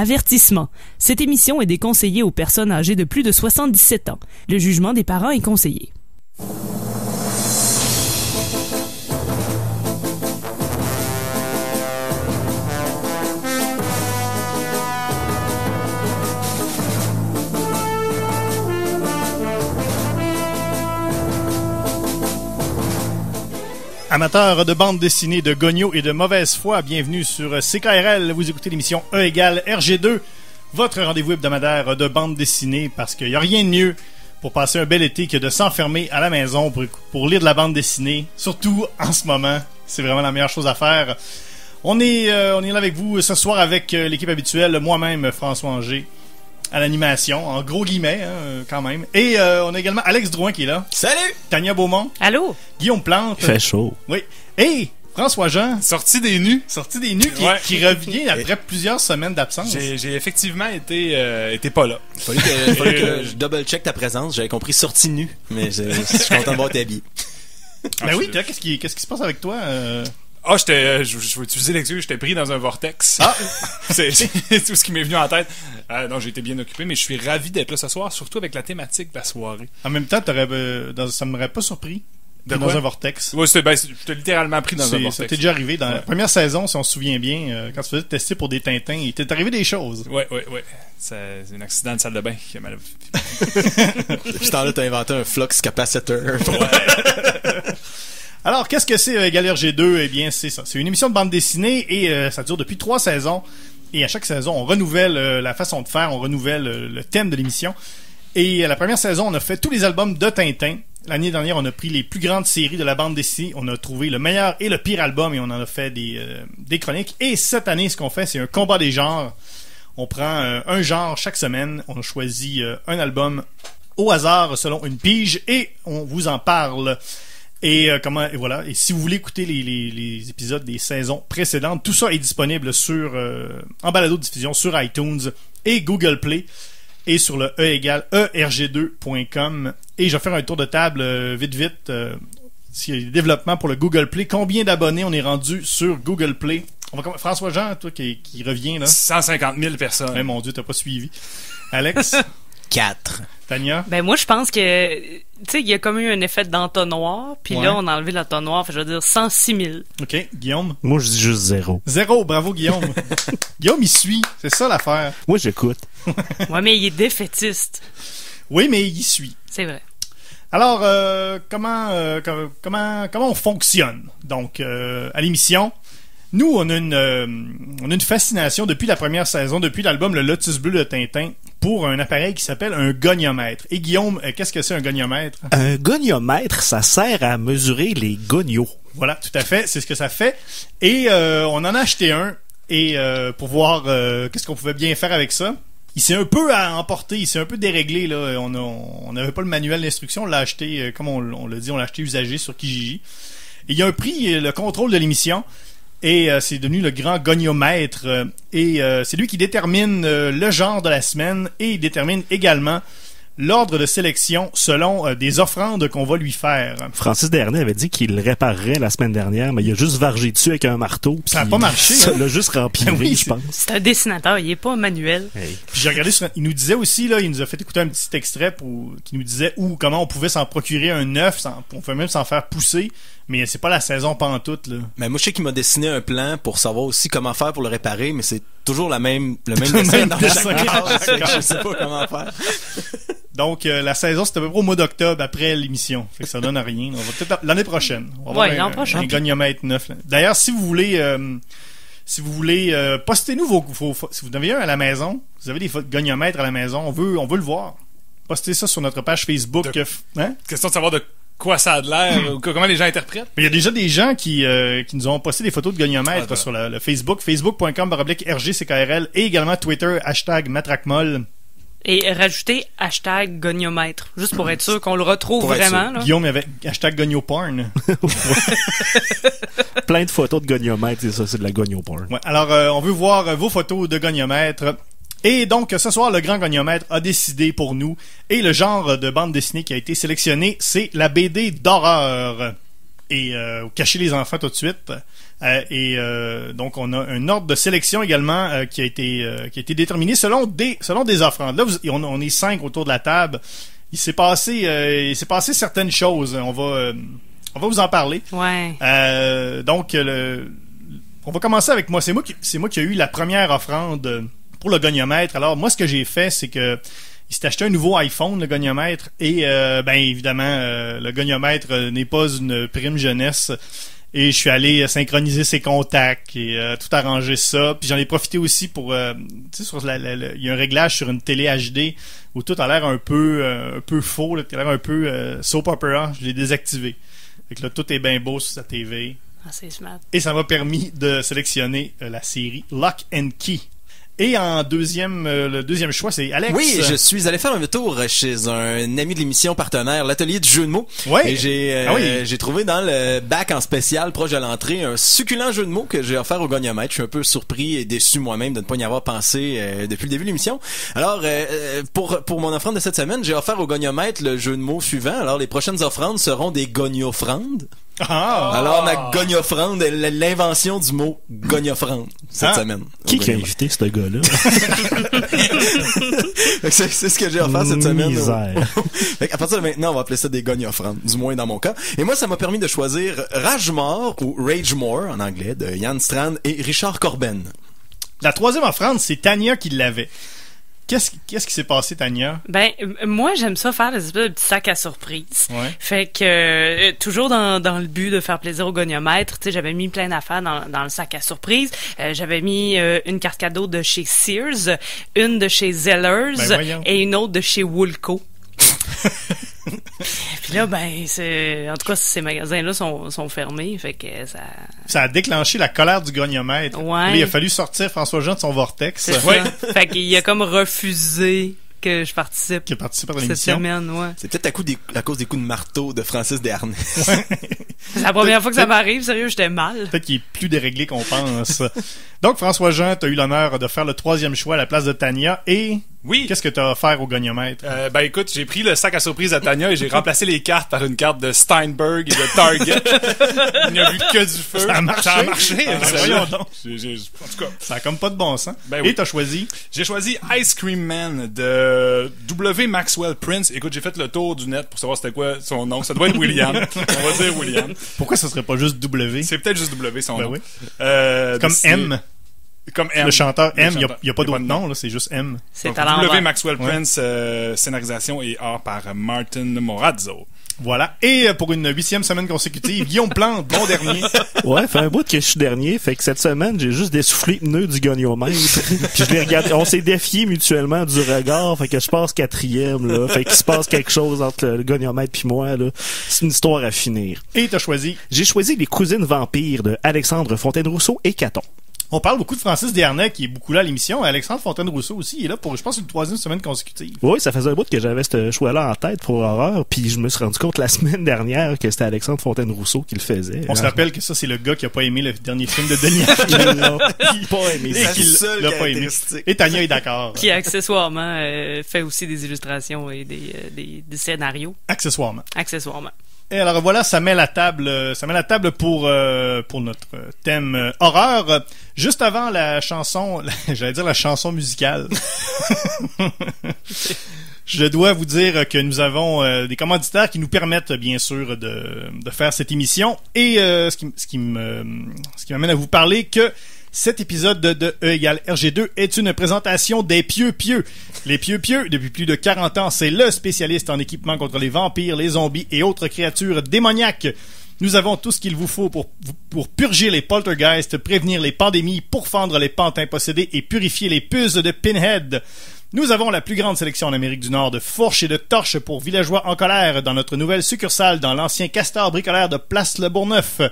Avertissement. Cette émission est déconseillée aux personnes âgées de plus de 77 ans. Le jugement des parents est conseillé. Amateurs de bande dessinée, de gognos et de mauvaise foi, bienvenue sur CKRL. Vous écoutez l'émission E égale RG2, votre rendez-vous hebdomadaire de bande dessinée, parce qu'il n'y a rien de mieux pour passer un bel été que de s'enfermer à la maison pour lire de la bande dessinée. Surtout en ce moment, c'est vraiment la meilleure chose à faire. On est là avec vous ce soir avec l'équipe habituelle, moi-même François Anger à l'animation, en gros guillemets, quand même. Et on a également Alex Drouin qui est là. Salut! Tania Beaumont. Allô? Guillaume Plante. Il fait chaud. Oui. Et François Jean. Sorti des nus Qui revient après plusieurs semaines d'absence. J'ai effectivement été pas là. Fallait que je double-check ta présence. J'avais compris sorti nu, mais je suis content de voir tes habits. Ben oui, qu'est-ce qui se passe avec toi? Je vais utiliser l'excuse, j'étais pris dans un vortex. Ah! c'est tout ce qui m'est venu en tête. Non, j'ai été bien occupé, mais je suis ravi d'être là ce soir, surtout avec la thématique de la soirée. En même temps, ça m'aurait pas surpris d'être dans un vortex. Ouais, je t'ai littéralement pris dans un vortex. Ça t'est déjà arrivé dans la première saison, si on se souvient bien, quand tu faisais tester pour des Tintins, il t'est arrivé des choses. Ouais. C'est un accident de salle de bain qui a mal. Depuis ce temps-là, t'as inventé un flux capacitor. Ouais. Alors, qu'est-ce que c'est égal RG2? Eh bien, c'est ça. C'est une émission de bande dessinée et ça dure depuis 3 saisons. Et à chaque saison, on renouvelle la façon de faire, on renouvelle le thème de l'émission. Et la première saison, on a fait tous les albums de Tintin. L'année dernière, on a pris les plus grandes séries de la bande dessinée. On a trouvé le meilleur et le pire album et on en a fait des chroniques. Et cette année, ce qu'on fait, c'est un combat des genres. On prend un genre chaque semaine. On a choisi un album au hasard selon une pige et on vous en parle. Et voilà. Et si vous voulez écouter les épisodes des saisons précédentes, tout ça est disponible sur en balado-diffusion sur iTunes et Google Play et sur le erg2.com. Et je vais faire un tour de table vite. S'il y a des développements pour le Google Play, combien d'abonnés on est rendu sur Google Play? François Jean, toi qui revient là. 150 000 personnes. Eh, mon Dieu, t'as pas suivi. Alex? 4. Tania? Ben moi je pense que tu sais il y a comme eu un effet d'entonnoir, puis là on a enlevé l'entonnoir, je veux dire 106 000. OK, Guillaume? Moi je dis juste 0. 0, bravo Guillaume. Guillaume il suit, c'est ça l'affaire. Moi j'écoute. Ouais, mais il est défaitiste. Oui, mais il suit. C'est vrai. Alors comment on fonctionne? Donc à l'émission, nous on a une fascination depuis la première saison, depuis l'album Le Lotus Bleu de Tintin, pour un appareil qui s'appelle un goniomètre. Et Guillaume, qu'est-ce que c'est un goniomètre? Un goniomètre, ça sert à mesurer les gonios. Voilà, tout à fait, c'est ce que ça fait. Et on en a acheté un et pour voir qu'est-ce qu'on pouvait bien faire avec ça. Il s'est un peu emporté, il s'est un peu déréglé là. On n'avait pas le manuel d'instruction, on l'a acheté comme on l'a dit, on l'a acheté usagé sur Kijiji. Et il a pris le contrôle de l'émission. Et c'est devenu le grand goniomètre. Et c'est lui qui détermine le genre de la semaine et il détermine également l'ordre de sélection selon des offrandes qu'on va lui faire. Francis Dernay avait dit qu'il le réparerait la semaine dernière, mais il a juste vargé dessus avec un marteau. Ça n'a pas marché. Ça l'a juste rempli, oui, je pense. C'est un dessinateur, il est pas manuel. Hey. Puis j'ai regardé il nous disait aussi, là, il nous a fait écouter un petit extrait qui nous disait comment on pouvait s'en procurer un neuf, on pouvait même s'en faire pousser. Mais c'est pas la saison pantoute, là. Mais moi, je sais qu'il m'a dessiné un plan pour savoir aussi comment faire pour le réparer, mais c'est toujours le même dessin dans chaque case. Je sais pas comment faire. Donc, la saison, c'est à peu près au mois d'octobre, après l'émission. Fait que ça donne à rien. On va peut-être l'année prochaine. On va avoir un goniomètre neuf. Là. D'ailleurs, si vous voulez postez-nous si vous en avez un à la maison, vous avez des goniomètres à la maison, on veut le voir. Postez ça sur notre page Facebook. Question de savoir de quoi ça a de l'air, comment les gens interprètent. Mais il y a déjà des gens qui nous ont posté des photos de goniomètres sur le Facebook, facebook.com/RGCKRL et également Twitter, #MatraqueMolle. Et rajouter #goniomètre, juste pour être sûr qu'on le retrouve vraiment. Là. Guillaume avait #gonioporn. Plein de photos de goniomètre, c'est ça, c'est de la gonioporn. Ouais, alors, on veut voir vos photos de goniomètre. Et donc, ce soir, le grand goniomètre a décidé pour nous. Et le genre de bande dessinée qui a été sélectionné, c'est la BD d'horreur. et cacher les enfants tout de suite. Donc on a un ordre de sélection également qui a été déterminé selon des offrandes. Là, on est 5 autour de la table. Il s'est passé certaines choses. On va vous en parler. Ouais. Donc on va commencer avec moi. C'est moi qui ai eu la première offrande pour le goniomètre. Alors moi, ce que j'ai fait, c'est que il s'est acheté un nouveau iPhone, le goniomètre, et ben évidemment, le goniomètre n'est pas une prime jeunesse. Et je suis allé synchroniser ses contacts et tout arranger ça. Puis j'en ai profité aussi pour, tu sais, il y a un réglage sur une télé HD où tout a l'air un peu faux, là, tout a l'air un peu soap opera. Je l'ai désactivé. Fait que là, tout est bien beau sur sa TV. Ah, c'est smart. Et ça m'a permis de sélectionner la série Lock and Key. Et en le deuxième choix, c'est Alex. Oui, je suis allé faire un tour chez un ami de l'émission partenaire, l'atelier du jeu de mots. Ouais. Et j'ai trouvé dans le bac en spécial proche de l'entrée un succulent jeu de mots que j'ai offert au goniomètre. Je suis un peu surpris et déçu moi-même de ne pas y avoir pensé depuis le début de l'émission. Alors, pour mon offrande de cette semaine, j'ai offert au goniomètre le jeu de mots suivant. Alors, les prochaines offrandes seront des goniofrandes. Ah! Alors, ma gognofrande, l'invention du mot gognofrande cette semaine. Qui a invité ce gars-là? c'est ce que j'ai offert cette semaine. Misère. À partir de maintenant, on va appeler ça des gognofrandes, du moins dans mon cas. Et moi, ça m'a permis de choisir Ragemore ou Ragemore en anglais de Jan Strand et Richard Corben. La troisième offrande, c'est Tania qui l'avait. Qu'est-ce qui s'est passé, Tania? Ben, moi, j'aime ça faire des espèces de petits sacs à surprise. Ouais. Fait que, toujours dans le but de faire plaisir au goniomètre, tu sais, j'avais mis plein d'affaires dans le sac à surprise. J'avais mis une carte cadeau de chez Sears, une de chez Zellers et une autre de chez Woolco. Puis là, ben, en tout cas, ces magasins-là sont fermés, fait que ça a déclenché la colère du goniomètre. Ouais. Là, il a fallu sortir François-Jean de son vortex. C'est ça. Fait qu'il a comme refusé que je participe. Qui a participé à cette l'émission. semaine, ouais. C'est peut-être à cause des coups de marteau de Francis Desharnais. C'est la première fois que ça m'arrive, sérieux, j'étais mal. Peut-être qu'il est plus déréglé qu'on pense. Donc, François-Jean, t'as eu l'honneur de faire le troisième choix à la place de Tania et... Oui. Qu'est-ce que t'as offert au goniomètre? Ben écoute, j'ai pris le sac à surprise à Tania et j'ai remplacé les cartes par une carte de Steinberg et de Target. Il n'y a vu que du feu. Ça a marché. Ça a marché. Ben, voyons donc. En tout cas. Ça a comme pas de bon sens. Ben oui. Et t'as choisi? J'ai choisi Ice Cream Man de W. Maxwell Prince. Écoute, j'ai fait le tour du net pour savoir c'était quoi son nom. Ça doit être William. On va dire William. Pourquoi ça serait pas juste W? C'est peut-être juste W son nom. Oui. Comme M. Comme M. Le chanteur M, il n'y a pas de d'autre nom, là, c'est juste M. C'est à l'envers. W. Maxwell Prince, scénarisation et art par Martin Morazzo. Voilà. Et pour une 8e semaine consécutive, Guillaume Plante, bon dernier. Ouais, fait un bout que je suis dernier, fait que cette semaine, j'ai juste dessoufflé le pneu du goniomètre. Puis je l'ai regardé, on s'est défié mutuellement du regard, fait que je passe 4e, là. Fait qu'il se passe quelque chose entre le goniomètre puis moi, là. C'est une histoire à finir. Et t'as choisi? J'ai choisi Les Cousines Vampires de Alexandre Fontaine-Rousseau et Caton. On parle beaucoup de Francis Desharnais qui est beaucoup là à l'émission. Alexandre Fontaine-Rousseau aussi, il est là pour, je pense, une 3e semaine consécutive. Oui, ça faisait un bout que j'avais ce choix-là en tête pour Horreur, puis je me suis rendu compte la semaine dernière que c'était Alexandre Fontaine-Rousseau qui le faisait. On se rappelle que ça, c'est le gars qui a pas aimé le dernier film de Denis. Il l'a pas aimé. Et qu'il l'a pas aimé. Et Tania est d'accord. Qui accessoirement fait aussi des illustrations et des scénarios. Accessoirement. Et alors voilà, ça met la table pour notre thème horreur. Juste avant la chanson, j'allais dire la chanson musicale. Je dois vous dire que nous avons des commanditaires qui nous permettent bien sûr de faire cette émission et ce qui m'amène à vous parler que cet épisode de E égale RG2 est une présentation des Pieux Pieux. Les Pieux Pieux, depuis plus de 40 ans, c'est le spécialiste en équipement contre les vampires, les zombies et autres créatures démoniaques. Nous avons tout ce qu'il vous faut pour purger les poltergeists, prévenir les pandémies, pourfendre les pantins possédés et purifier les puces de Pinhead. Nous avons la plus grande sélection en Amérique du Nord de fourches et de torches pour villageois en colère dans notre nouvelle succursale dans l'ancien Castor bricolaire de Place Le Bourgneuf.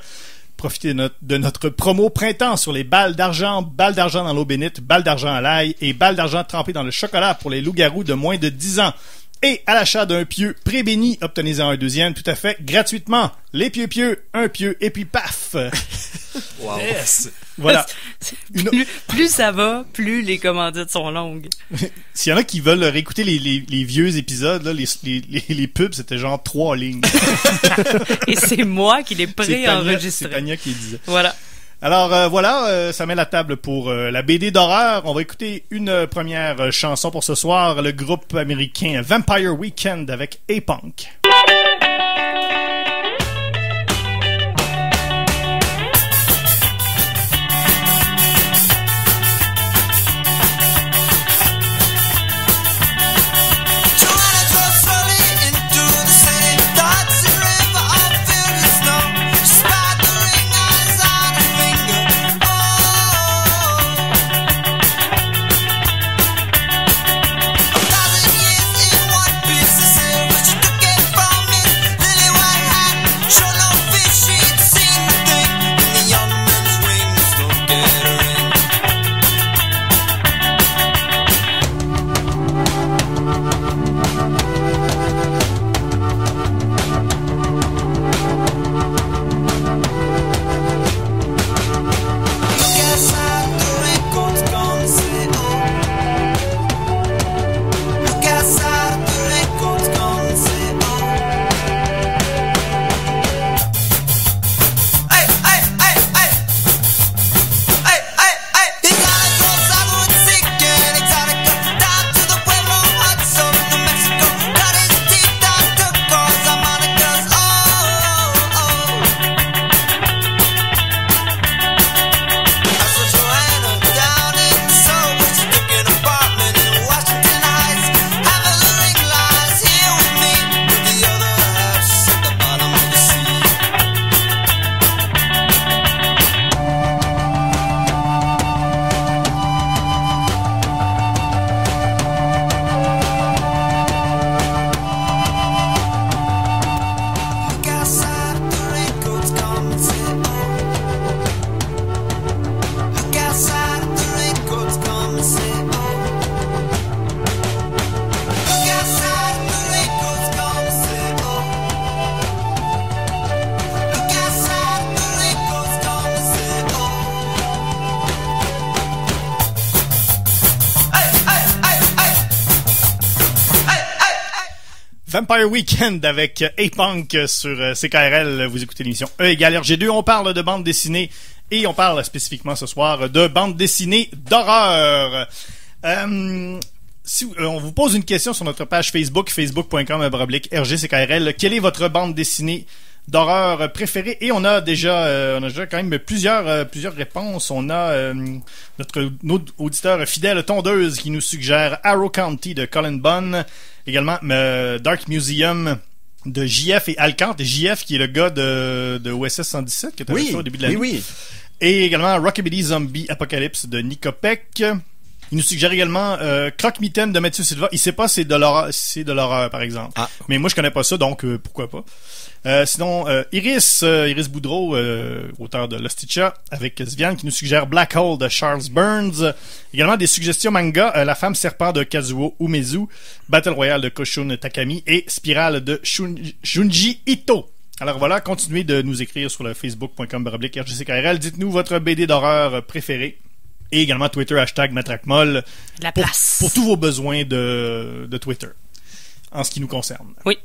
Profitez de notre promo printemps sur les balles d'argent dans l'eau bénite, balles d'argent à l'ail et balles d'argent trempées dans le chocolat pour les loups-garous de moins de 10 ans. Et à l'achat d'un pieu pré-béni, obtenez-en un deuxième tout à fait gratuitement. Les pieux, un pieu, et puis paf! Wow. Yes! Voilà. Plus ça va, plus les commandites sont longues. S'il y en a qui veulent réécouter les vieux épisodes, là, les pubs, c'était genre 3 lignes. Et c'est moi qui l'ai C'est pré-enregistré. Tania qui disait. Voilà. Alors voilà, ça met la table pour la BD d'horreur. On va écouter une première chanson pour ce soir, le groupe américain Vampire Weekend avec A-Punk. Vampire Weekend avec A-Punk sur CKRL. Vous écoutez l'émission E égale RG2. On parle de bande dessinée et on parle spécifiquement ce soir de bande dessinée d'horreur. On vous pose une question sur notre page Facebook, facebook.com/RGCKRL. Quelle est votre bande dessinée d'horreur préférée? Et on a déjà quand même plusieurs réponses. On a notre auditeur fidèle Tondeuse qui nous suggère Arrow County de Colin Bunn. Également Dark Museum de JF et Alcant. Et JF qui est le gars de OSS 117 qui était fait au début de l'année. Oui. Et également Rockabilly Zombie Apocalypse de Nicopec. Il nous suggère également Croque-Mitaine de Mathieu Silva. Il sait pas c'est de l'horreur par exemple. Ah. Mais moi je connais pas ça donc pourquoi pas. Sinon Iris Boudreau, auteur de Losticha, avec Svian qui nous suggère Black Hole de Charles Burns. Également des suggestions manga, La Femme Serpent de Kazuo Umezu, Battle Royale de Koshun Takami et Spirale de Junji Ito. Alors voilà, continuez de nous écrire sur le facebook.com/RGCKRL. Dites-nous votre BD d'horreur préférée. Et également Twitter, #MatraqueMolle. La place. Pour tous vos besoins de Twitter. En ce qui nous concerne. Oui.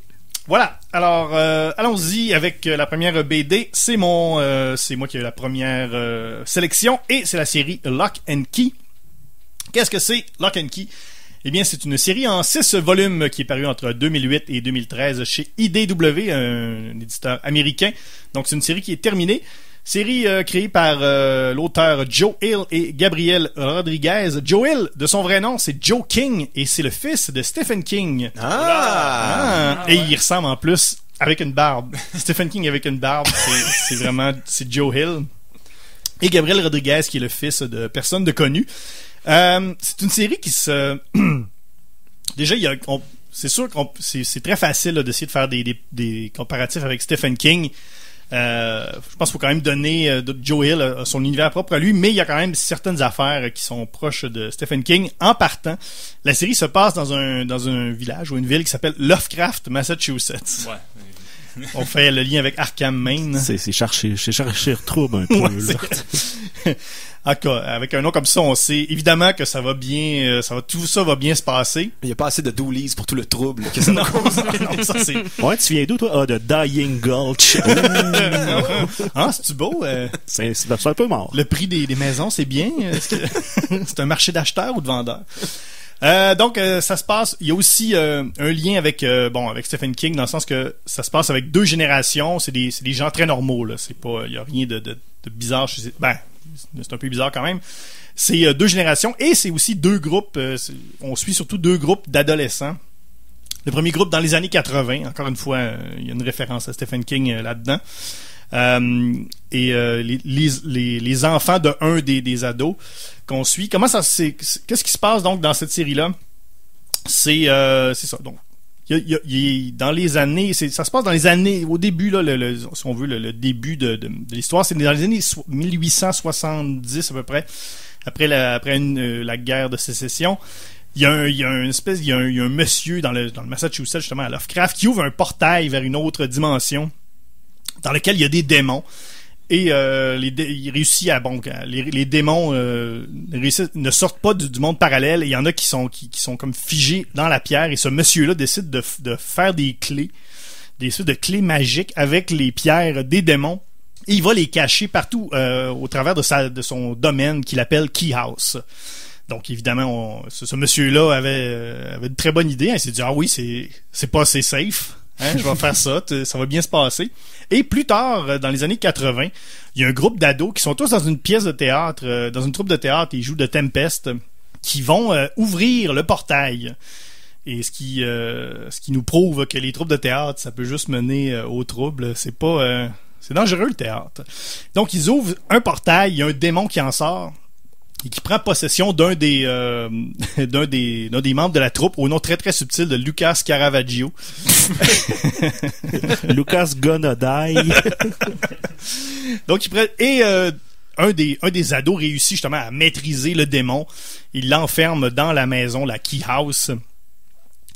Voilà. Alors, allons-y avec la première BD. C'est moi qui ai eu la première sélection. Et c'est la série Lock and Key. Qu'est-ce que c'est, Lock and Key? Eh bien, c'est une série en 6 volumes qui est parue entre 2008 et 2013 chez IDW, un éditeur américain. Donc, c'est une série qui est terminée. Série créée par l'auteur Joe Hill et Gabriel Rodriguez. Joe Hill, de son vrai nom, c'est Joe King et c'est le fils de Stephen King. Et il ressemble en plus avec une barbe. Stephen King avec une barbe, c'est Joe Hill. Et Gabriel Rodriguez qui est le fils de personne de connu. C'est une série qui se... Déjà, c'est sûr que c'est très facile là, d'essayer de faire des comparatifs avec Stephen King. Je pense qu'il faut quand même donner Joe Hill a son univers propre à lui, mais il y a quand même certaines affaires qui sont proches de Stephen King. En partant, la série se passe dans un village ou une ville qui s'appelle Lovecraft, Massachusetts. Ouais. On fait le lien avec Arkham, Maine. C'est chercher trouble un peu. Ouais, là. Avec un nom comme ça, on sait évidemment que ça va bien, tout ça va bien se passer. Il n'y a pas assez de doolies pour tout le trouble que ça Non, va causer. non, ça c'est. Ouais, tu viens d'où, toi? Ah, de Dying Gulch. Ah, c'est-tu beau? C'est un peu mort. Le prix des maisons, c'est bien? Est-ce que c'est un marché d'acheteurs ou de vendeurs? Donc ça se passe. Il y a aussi un lien avec Stephen King dans le sens que ça se passe avec 2 générations. C'est des gens très normaux là. C'est pas, il y a rien de bizarre. C'est un peu bizarre quand même. C'est 2 générations et c'est aussi 2 groupes. On suit surtout 2 groupes d'adolescents. Le premier groupe dans les années 80. Encore une fois, il y a une référence à Stephen King là-dedans. Les enfants de un des ados qu'on suit. Qu'est-ce qui se passe donc dans cette série-là? C'est ça. Donc, dans les années, ça se passe dans les années, au début là, si on veut le début de l'histoire, c'est dans les années 1870 à peu près, après la guerre de sécession. Il y a un monsieur dans le Massachusetts, justement à Lovecraft, qui ouvre un portail vers une autre dimension dans lequel il y a des démons. Et il réussit les démons ne sortent pas du monde parallèle. Et il y en a qui sont comme figés dans la pierre. Et ce monsieur-là décide de faire des sortes de clés magiques avec les pierres des démons. Et il va les cacher partout au travers de son domaine qu'il appelle Key House. Donc évidemment, ce monsieur-là avait une très bonne idée. Il s'est dit oui, c'est pas assez safe. Je vais faire ça, ça va bien se passer. Et plus tard, dans les années 80, il y a un groupe d'ados qui sont tous dans une pièce de théâtre, dans une troupe de théâtre, et ils jouent de Tempest, qui vont ouvrir le portail. Et ce qui nous prouve que les troupes de théâtre, ça peut juste mener au trouble. C'est dangereux le théâtre. Donc ils ouvrent un portail, il y a un démon qui en sort et qui prend possession d'un des membres de la troupe au nom très très subtil de Lucas Caravaggio. Lucas Gonna Die. Donc un des ados réussit justement à maîtriser le démon. Il l'enferme dans la maison, la Key House.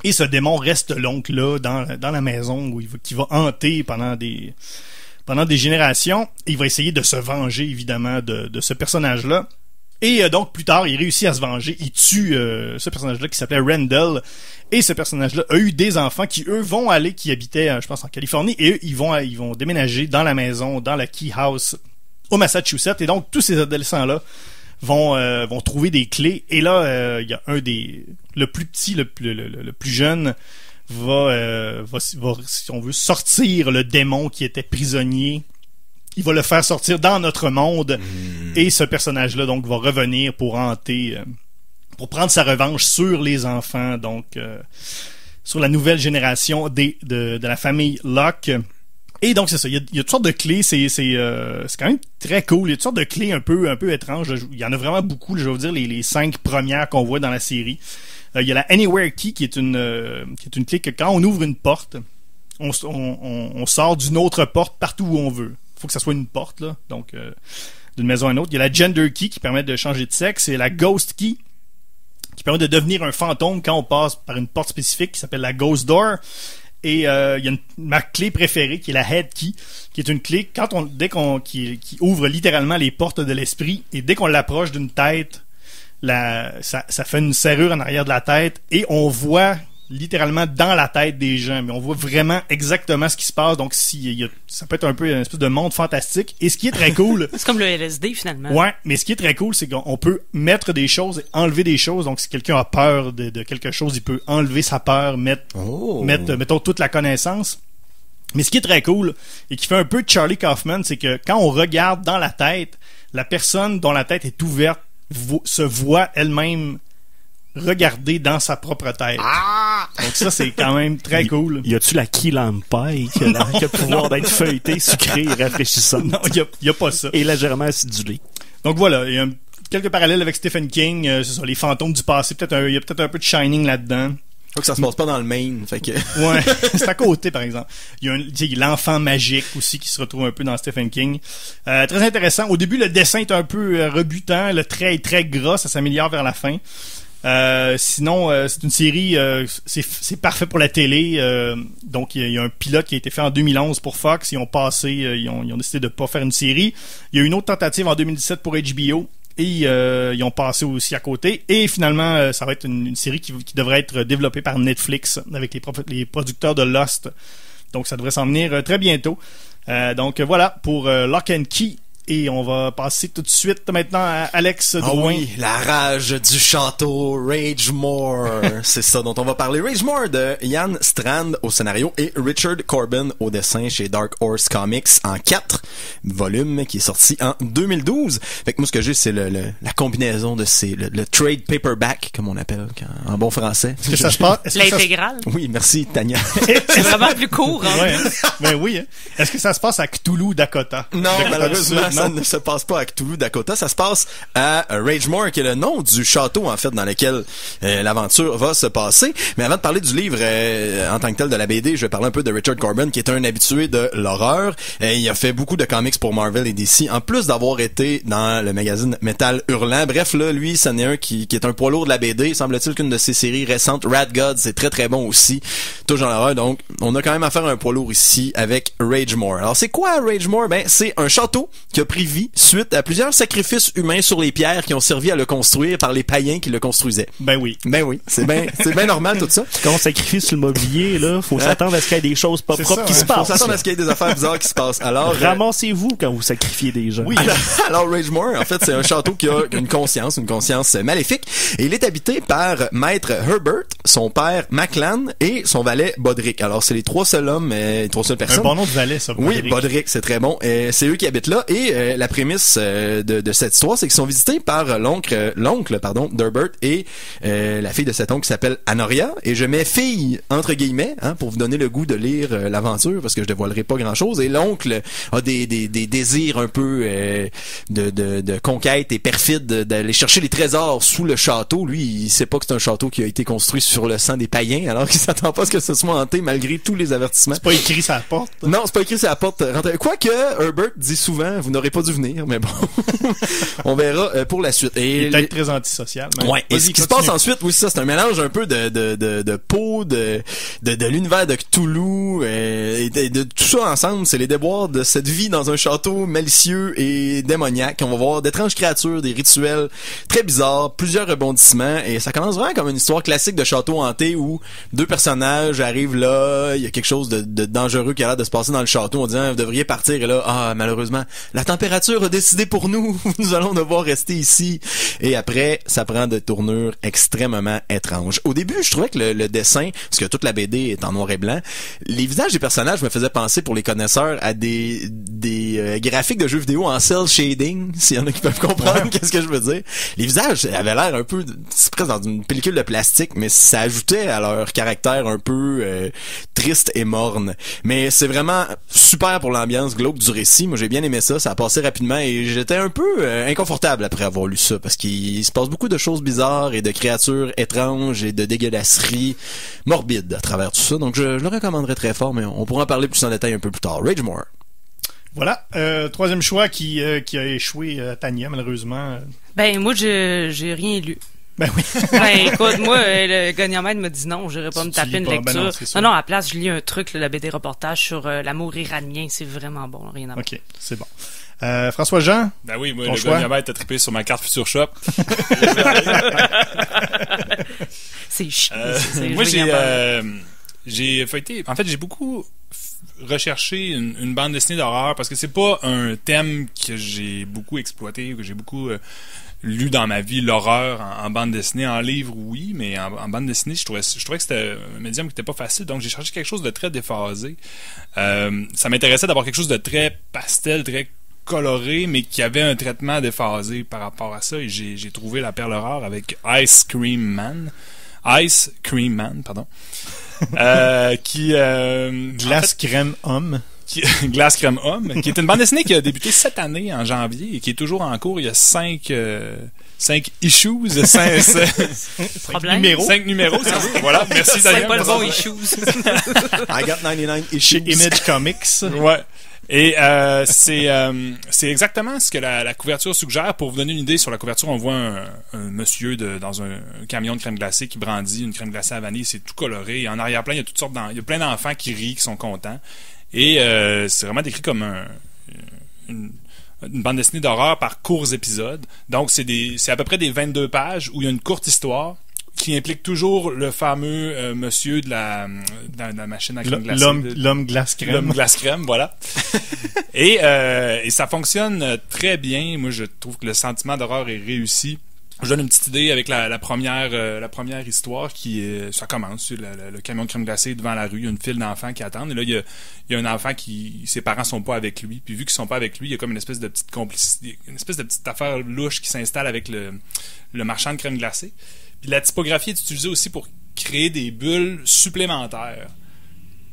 Et ce démon reste donc là dans la maison qui va hanter pendant des générations. Et il va essayer de se venger évidemment de ce personnage-là. Et donc, plus tard, il réussit à se venger. Il tue ce personnage-là qui s'appelait Randall. Et ce personnage-là a eu des enfants qui, eux, qui habitaient, je pense, en Californie. Et eux, ils vont déménager dans la maison, dans la Key House, au Massachusetts. Et donc, tous ces adolescents-là vont trouver des clés. Et là, il y a le plus petit, le plus jeune, va, si on veut, sortir le démon qui était prisonnier. Il va le faire sortir dans notre monde. Et ce personnage-là, donc, va revenir pour hanter, pour prendre sa revanche sur les enfants, donc, sur la nouvelle génération de la famille Locke. Et donc, c'est ça. Il y a toutes sortes de clés. C'est quand même très cool. Il y a toutes sortes de clés un peu étranges. Il y en a vraiment beaucoup. Je vais vous dire les 5 premières qu'on voit dans la série. Il y a la Anywhere Key, qui est une clé que quand on ouvre une porte, on sort d'une autre porte partout où on veut. Faut que ça soit une porte, là. Donc, d'une maison à une autre. Il y a la Gender Key qui permet de changer de sexe. Et la Ghost Key qui permet de devenir un fantôme quand on passe par une porte spécifique qui s'appelle la Ghost Door. Et il y a ma clé préférée qui est la Head Key, qui est une clé qui ouvre littéralement les portes de l'esprit. Et dès qu'on l'approche d'une tête, ça fait une serrure en arrière de la tête et on voit littéralement dans la tête des gens, mais on voit vraiment exactement ce qui se passe. Donc ça peut être un peu une espèce de monde fantastique. Et ce qui est très cool, c'est comme le LSD finalement. Ouais, mais ce qui est très cool, c'est qu'on peut mettre des choses et enlever des choses. Donc si quelqu'un a peur de quelque chose, il peut enlever sa peur, mettons toute la connaissance. Mais ce qui est très cool et qui fait un peu de Charlie Kaufman, c'est que quand on regarde dans la tête, la personne dont la tête est ouverte se voit elle-même regarder dans sa propre tête. Donc ça, c'est quand même très cool. Y a-tu la Key Lime Pie qui a le pouvoir d'être feuilleté, sucré et rafraîchissant? Non, y a pas ça. Et légèrement acidulé. Donc voilà, il y a quelques parallèles avec Stephen King. C'est ça, les fantômes du passé. Il y a peut-être un peu de Shining là-dedans. Faut que ça se passe pas dans le Maine, fait que... Ouais, c'est à côté, par exemple. Il y a l'enfant magique aussi qui se retrouve un peu dans Stephen King. Très intéressant. Au début, le dessin est un peu rebutant. Le trait est très gras. Ça s'améliore vers la fin. Sinon, c'est une série, c'est parfait pour la télé. Donc, il y a un pilote qui a été fait en 2011 pour Fox. Ils ont décidé de pas faire une série. Il y a eu une autre tentative en 2017 pour HBO. Et ils ont passé aussi à côté. Et finalement, ça va être une série qui devrait être développée par Netflix avec les producteurs de Lost. Donc, ça devrait s'en venir très bientôt. Donc, voilà pour Lock and Key. Et on va passer tout de suite maintenant à Alex Drouin. Oui, la rage du château, Rage More. C'est ça dont on va parler. Rage More de Ian Strand au scénario et Richard Corbin au dessin chez Dark Horse Comics en 4 volumes qui est sorti en 2012. Fait que moi, ce que j'ai, c'est la combinaison de le trade paperback, comme on appelle en bon français. Est-ce que ça se passe? L'intégrale? Oui, merci, Tania. C'est vraiment plus court, hein? Ouais, hein? Ben oui, hein? Est-ce que ça se passe à Cthulhu, Dakota? Non, malheureusement, ça ne se passe pas à Cthulhu, Dakota. Ça se passe à Ragemore, qui est le nom du château, en fait, dans lequel l'aventure va se passer. Mais avant de parler du livre en tant que tel de la BD, je vais parler un peu de Richard Corbin, qui est un habitué de l'horreur. Il a fait beaucoup de comics pour Marvel et DC, en plus d'avoir été dans le magazine Metal Hurlant. Bref, là, lui, c'en est un qui est un poids lourd de la BD. Semble-t-il qu'une de ses séries récentes, Rat Gods, c'est très très bon aussi. Toujours dans l'horreur, donc on a quand même affaire à un poids lourd ici avec Ragemore. Alors, c'est quoi Ragemore? Ben, c'est un château qui a pris vie suite à plusieurs sacrifices humains sur les pierres qui ont servi à le construire par les païens qui le construisaient. Ben oui. Ben oui, c'est bien normal tout ça. Quand on sacrifie sur le mobilier, là, faut s'attendre à ce qu'il y ait des choses pas propres qui se passent. Faut s'attendre à ce qu'il y ait des affaires bizarres qui se passent. Alors, ramassez-vous quand vous sacrifiez des gens. Oui. Alors Ragemore, en fait, c'est un château qui a une conscience maléfique, et il est habité par Maître Herbert, son père Maclan et son valet Bodrick. Alors, c'est les trois seuls hommes, les trois seules personnes. Un bon nom de valet, ça. Oui, Bodrick, c'est très bon. C'est eux qui habitent là, et la prémisse de cette histoire, c'est qu'ils sont visités par l'oncle d'Herbert et la fille de cet oncle qui s'appelle Anoria, et je mets fille entre guillemets, hein, pour vous donner le goût de lire l'aventure, parce que je dévoilerai pas grand-chose, et l'oncle a des désirs un peu de conquête et perfide d'aller chercher les trésors sous le château. Lui, il sait pas que c'est un château qui a été construit sur le sang des païens, alors qu'il s'attend pas à ce que ce soit hanté malgré tous les avertissements. C'est pas écrit sur la porte. Non, c'est pas écrit sur la porte. Quoique Herbert dit souvent, vous n'aurez pas dû venir, mais bon, on verra pour la suite. Et il est peut-être très antisocial. Mais ouais. Et ce qui se passe ensuite, oui, ça, c'est un mélange un peu de peau, de l'univers de Cthulhu, et de tout ça ensemble. C'est les déboires de cette vie dans un château malicieux et démoniaque. On va voir d'étranges créatures, des rituels très bizarres, plusieurs rebondissements, et ça commence vraiment comme une histoire classique de château hanté où deux personnages arrivent là, il y a quelque chose de dangereux qui a l'air de se passer dans le château en disant vous devriez partir, et là, malheureusement, la température a décidé pour nous, nous allons devoir rester ici. Et après, ça prend des tournures extrêmement étranges. Au début, je trouvais que le dessin, parce que toute la BD est en noir et blanc, les visages des personnages me faisaient penser, pour les connaisseurs, à des graphiques de jeux vidéo en cel shading, s'il y en a qui peuvent comprendre qu'est-ce que je veux dire. Les visages avaient l'air un peu, c'est presque dans une pellicule de plastique, mais ça ajoutait à leur caractère un peu triste et morne. Mais c'est vraiment super pour l'ambiance glauque du récit. Moi, j'ai bien aimé ça. Ça a passé rapidement et j'étais un peu inconfortable après avoir lu ça, parce qu'il se passe beaucoup de choses bizarres et de créatures étranges et de dégueulasseries morbides à travers tout ça. Donc, je le recommanderais très fort, mais on pourra en parler plus en détail un peu plus tard. Ragemore. Voilà. Troisième choix qui a échoué à Tania, malheureusement. Ben, moi, j'ai rien lu. Ben oui. Ben, écoute, moi, le gagnant-maître m'a dit non, j'irai pas me taper une lecture. Ben non, à la place, je lis un truc, la BD reportage sur l'amour iranien. C'est vraiment bon, rien à voir. OK, c'est bon. François-Jean? Ben oui, moi, le gagnant-maître a trippé sur ma carte Future Shop. C'est chiant. Moi, j'ai feuilleté. En fait, j'ai beaucoup recherché une bande dessinée d'horreur, parce que c'est pas un thème que j'ai beaucoup exploité, que j'ai beaucoup lu dans ma vie, l'horreur en bande dessinée. En livre, oui, mais en bande dessinée, je trouvais que c'était un médium qui était pas facile, donc j'ai cherché quelque chose de très déphasé. Ça m'intéressait d'avoir quelque chose de très pastel, très coloré, mais qui avait un traitement déphasé par rapport à ça, et j'ai trouvé la perle rare avec Ice Cream Man, pardon. Glace Crème Homme. Glace Crème Homme, qui est une bande dessinée qui a débuté cette année en janvier et qui est toujours en cours. Il y a 5 5 issues, 5 Problème. 5 numéros, ça veut. Voilà, merci C'est Daniel. pas le bon issues. I got 99 issues. Chez Image Comics. Ouais. Et c'est exactement ce que la couverture suggère. Pour vous donner une idée, sur la couverture, on voit un monsieur dans un camion de crème glacée qui brandit une crème glacée à vanille. C'est tout coloré. Et en arrière-plan, il y a toutes sortes il y a plein d'enfants qui rient, qui sont contents. Et c'est vraiment décrit comme une bande dessinée d'horreur par courts épisodes. Donc, c'est à peu près des 22 pages où il y a une courte histoire qui implique toujours le fameux monsieur de la machine à crème glacée. L'homme glace crème. L'homme glace crème, voilà. Et ça fonctionne très bien. Moi, je trouve que le sentiment d'horreur est réussi. Je donne une petite idée avec la première histoire ça commence, le camion de crème glacée devant la rue, il y a une file d'enfants qui attendent, et là, il y a un enfant ses parents sont pas avec lui, puis vu qu'ils sont pas avec lui, il y a comme une espèce de petite complicité, une espèce de petite affaire louche qui s'installe avec le marchand de crème glacée. Puis la typographie est utilisée aussi pour créer des bulles supplémentaires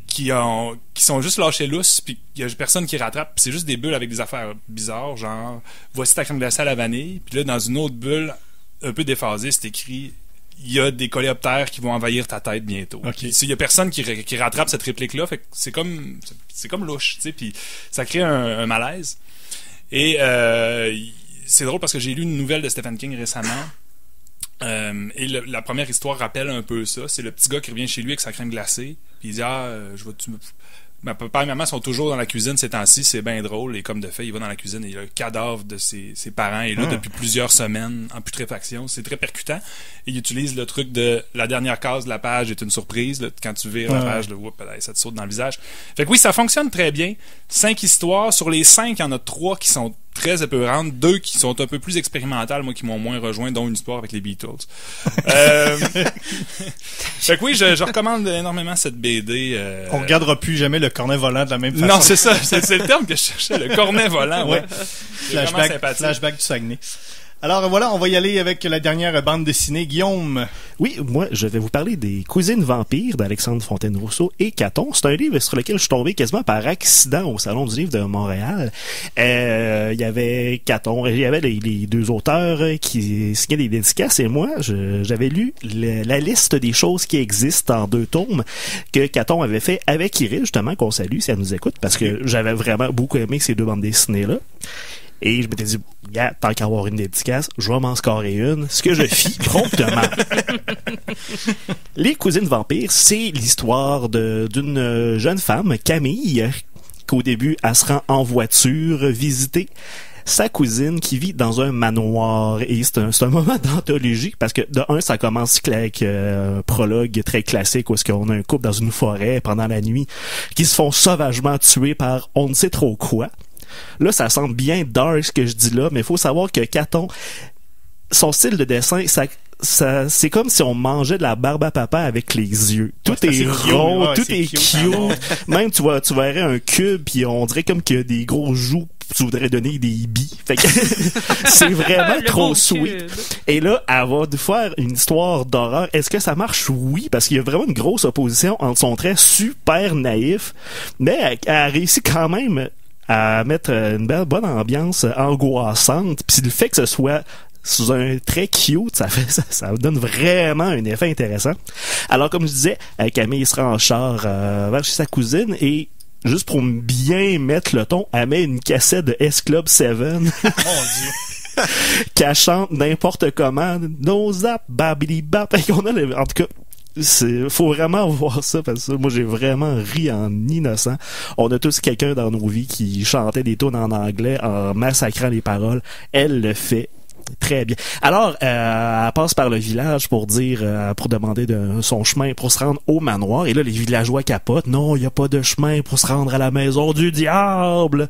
qui sont juste lâchées lousses, puis il y a personne qui rattrape, puis c'est juste des bulles avec des affaires bizarres, genre voici ta crème glacée à la vanille, puis là dans une autre bulle un peu déphasée, c'est écrit il y a des coléoptères qui vont envahir ta tête bientôt. Okay. Il y a personne qui rattrape cette réplique là, fait que c'est comme louche, tu sais, puis ça crée un malaise. Et c'est drôle parce que j'ai lu une nouvelle de Stephen King récemment. Et la première histoire rappelle un peu ça. C'est le petit gars qui revient chez lui avec sa crème glacée, puis il dit ma papa et maman sont toujours dans la cuisine ces temps-ci, c'est bien drôle. Et comme de fait, il va dans la cuisine et il y a le cadavre de ses parents est là depuis plusieurs semaines en putréfaction. C'est très percutant. Et il utilise le truc de la dernière case de la page est une surprise. Là, quand tu vires la page, ça te saute dans le visage. Fait que oui, ça fonctionne très bien. 5 histoires. Sur les 5, il y en a 3 qui sont très épeurantes, 2 qui sont un peu plus expérimentales, moi qui m'ont moins rejoint, dont une histoire avec les Beatles. Fait que oui, je recommande énormément cette BD. On regardera plus jamais le cornet volant de la même façon. Non, c'est ça, c'est le terme que je cherchais, le cornet volant, ouais. Flashback du Saguenay. Alors voilà, on va y aller avec la dernière bande dessinée. Guillaume. Oui, moi, je vais vous parler des Cousines vampires d'Alexandre Fontaine-Rousseau et Caton. C'est un livre sur lequel je suis tombé quasiment par accident au Salon du livre de Montréal. Il y avait Caton, il y avait les 2 auteurs qui signaient des dédicaces et moi, j'avais lu la liste des choses qui existent en 2 tomes que Caton avait fait avec Iril, justement, qu'on salue si elle nous écoute, parce que j'avais vraiment beaucoup aimé ces 2 bandes dessinées-là. Et je m'étais dit, tant qu'à avoir une dédicace, je vais m'en scorer une, ce que je fis promptement. Les Cousines vampires, c'est l'histoire d'une jeune femme, Camille, qu'au début, elle se rend en voiture visiter sa cousine qui vit dans un manoir. Et c'est un moment d'anthologie parce que, de un, ça commence avec un prologue très classique où est-ce qu'on a un couple dans une forêt pendant la nuit qui se font sauvagement tuer par on ne sait trop quoi. Là, ça semble bien dark ce que je dis là, mais il faut savoir que Caton, son style de dessin, c'est comme si on mangeait de la barbe à papa avec les yeux. Tout est rond, tout est cute. Même tu verrais un cube puis on dirait comme qu'il y a des gros joues tu voudrais donner des billes. Fait que c'est vraiment trop sweet. Et là, elle va nous faire une histoire d'horreur. Est-ce que ça marche? Oui, parce qu'il y a vraiment une grosse opposition entre son trait super naïf, mais elle a réussi quand même à mettre une bonne ambiance angoissante, puis le fait que ce soit sous un trait cute, ça donne vraiment un effet intéressant. Alors, comme je disais, Camille sera en char vers chez sa cousine et juste pour bien mettre le ton, elle met une cassette de S-Club 7. Mon Dieu! Qu'elle chante n'importe comment. No zap, babidi bap. En tout cas, faut vraiment voir ça parce que moi j'ai vraiment ri en innocent. On a tous quelqu'un dans nos vies qui chantait des tunes en anglais en massacrant les paroles. Elle le fait très bien. Alors, elle passe par le village pour demander son chemin pour se rendre au manoir. Et là, les villageois capotent. Non, il n'y a pas de chemin pour se rendre à la maison du diable.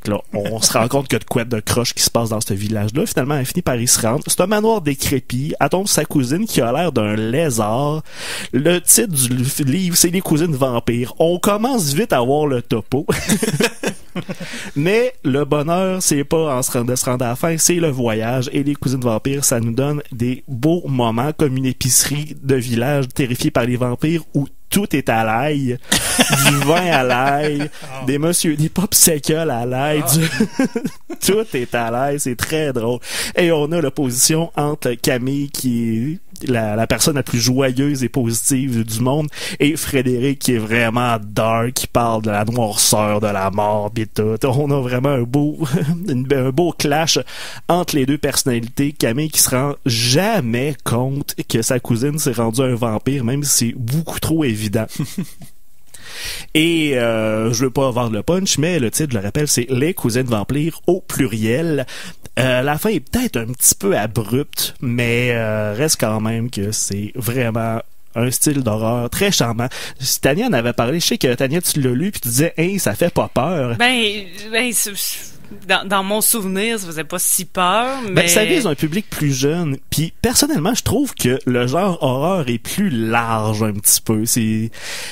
Là, on se rend compte qu'il y a de quoi de croche qui se passe dans ce village-là. Finalement, elle finit par y se rendre. C'est un manoir décrépit. Elle tombe sa cousine qui a l'air d'un lézard. Le titre du livre, c'est Les Cousines vampires. On commence vite à voir le topo. Mais le bonheur, c'est pas de se rendre à la fin, c'est le voyage. Et Les Cousines vampires, ça nous donne des beaux moments comme une épicerie de village terrifiée par les vampires où tout est à l'ail, du vin à l'ail, des popsicles à l'ail, tout est à l'ail, c'est très drôle. Et on a l'opposition entre Camille qui est la personne la plus joyeuse et positive du monde et Frédéric qui est vraiment dark, qui parle de la noirceur, de la mort pis tout. On a vraiment un beau clash entre les deux personnalités. Camille qui se rend jamais compte que sa cousine s'est rendue un vampire, même si c'est beaucoup trop évident. Et je veux pas avoir le punch, mais le titre, je le rappelle, c'est Les cousines vampires au pluriel. La fin est peut-être un petit peu abrupte, mais reste quand même que c'est vraiment un style d'horreur très charmant. Tania en avait parlé, je sais que Tania, tu l'as lu puis tu disais « Hey, ça fait pas peur ». Dans mon souvenir, ça faisait pas si peur, mais... ça vise un public plus jeune, puis personnellement, je trouve que le genre horreur est plus large un petit peu. C'est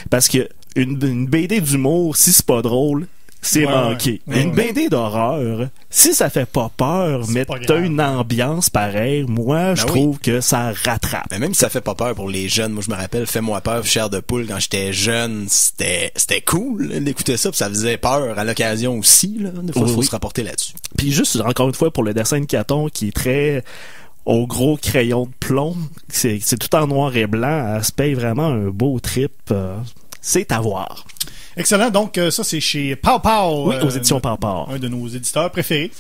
parce que une BD d'humour, si c'est pas drôle, c'est manqué. Une BD d'horreur, si ça fait pas peur, mais t'as une ambiance pareille, moi, je trouve que ça rattrape. Mais même si ça fait pas peur pour les jeunes, moi, je me rappelle, Fais-moi peur, chair de poule, quand j'étais jeune, c'était cool d'écouter ça, puis ça faisait peur à l'occasion aussi, là. Des fois, il faut se rapporter là-dessus. Puis juste, encore une fois, pour le dessin de Caton, qui est très... au gros crayon de plomb, c'est tout en noir et blanc, elle se paye vraiment un beau trip, c'est à voir. Excellent. Donc, ça, c'est chez Pow Pow. Oui, aux éditions Pow Pow. Un de nos éditeurs préférés.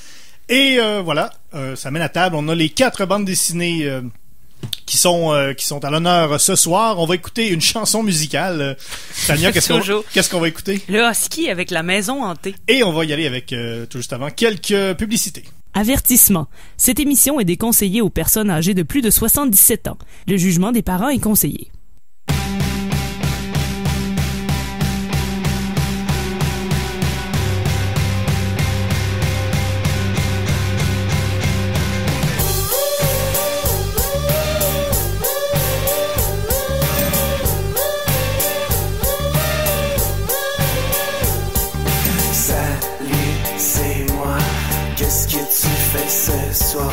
Et voilà, ça mène à table. On a les 4 bandes dessinées qui sont à l'honneur ce soir. On va écouter une chanson musicale. Tania, qu'est-ce qu'on va écouter? Le Husky avec la maison hantée. Et on va y aller avec, tout juste avant, quelques publicités. Avertissement. Cette émission est déconseillée aux personnes âgées de plus de 77 ans. Le jugement des parents est conseillé. Qu'est-ce que tu fais ce soir?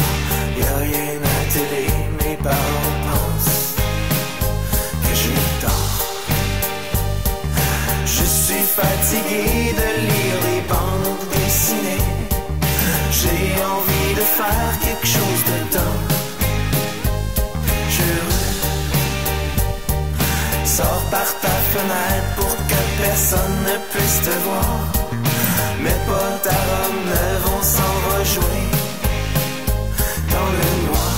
Y'a rien à télé, mes parents pensent que je dors. Je suis fatigué de lire les bandes dessinées. J'ai envie de faire quelque chose dedans. Je sors par ta fenêtre pour que personne ne puisse te voir. Mes potes à Rome vont s'en rejouer dans le noir,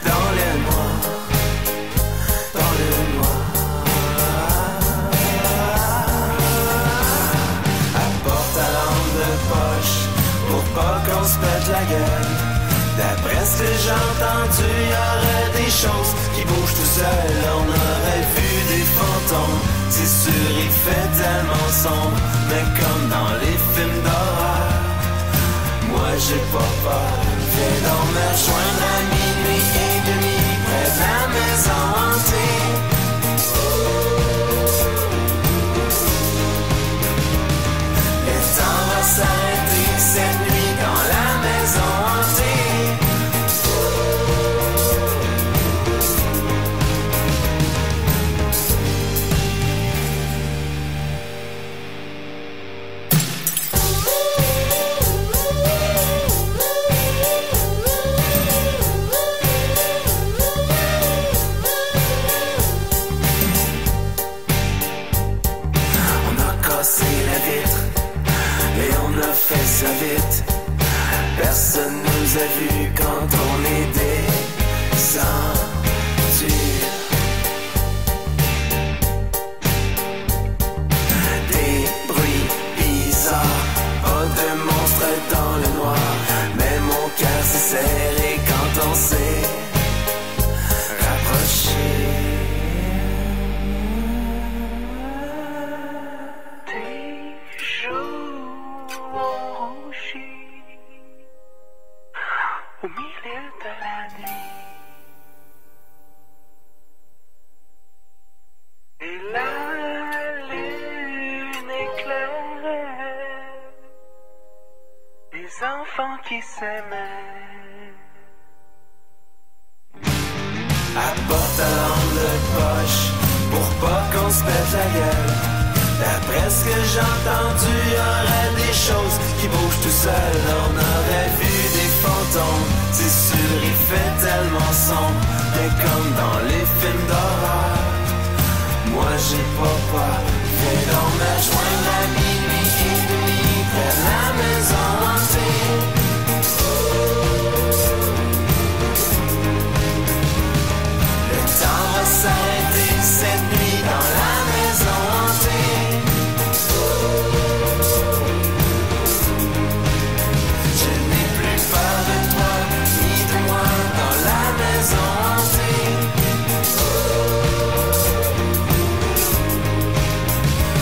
dans le noir, dans le noir. Apporte ta lampe de poche pour pas qu'on se pète la gueule. D'après ce que j'ai entendu, y aurait des choses qui bougent tout seul. On aurait vu des fantômes, c'est sûr il fait tellement sombre. Mais comme dans les films d'horreur, moi j'ai pas peur. Viens donc me rejoindre à minuit et demi près de la maison hantée. Le temps va s'arrêter cette nuit dans la maison hantée. Fait ça vite. Personne nous a vus quand on est descendu. Des bruits bizarres, pas de monstres dans le noir. Mais mon cœur s'est serré quand on s'est rapproché. Au milieu de la nuit, et la lune éclairait des enfants qui s'aimaient. Apporte ta lampe de poche pour pas qu'on se pète la gueule. D'après ce que j'ai entendu, y aurait des choses qui bougent tout seul. On aurait vu des fantômes, c'est sûr, il fait tellement sombre. Mais comme dans les films d'horreur, moi j'ai pas peur. Viens donc me joindre à minuit et demi près de la maison hantée. Le temps va s'arrêter cette nuit dans la maison hantée. Je n'ai plus peur de toi ni de moi dans la maison hantée.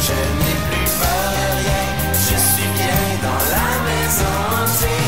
Je n'ai plus peur de rien, je suis bien dans la maison hantée.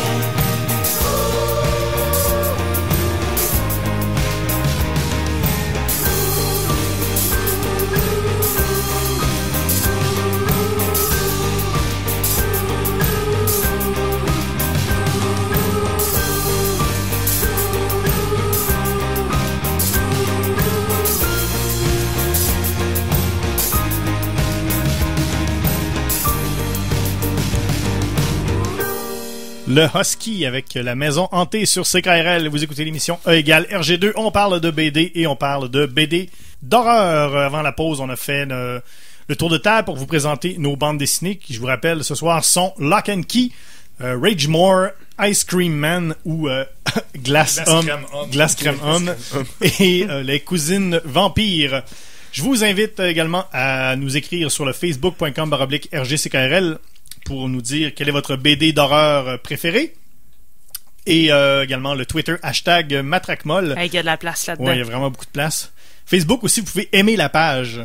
Le Husky avec la maison hantée sur CKRL. Vous écoutez l'émission E égale RG2. On parle de BD et on parle de BD d'horreur. Avant la pause, on a fait le tour de table pour vous présenter nos bandes dessinées qui, je vous rappelle, ce soir sont Lock and Key, Rage More, Ice Cream Man ou Glass Crème Homme et les Cousines Vampires. Je vous invite également à nous écrire sur le facebook.com/RGCKRL pour nous dire quelle est votre BD d'horreur préférée. Et également le Twitter #MatraqueMolle. Il y a de la place là-dedans. Ouais, il y a vraiment beaucoup de place. Facebook aussi, vous pouvez aimer la page.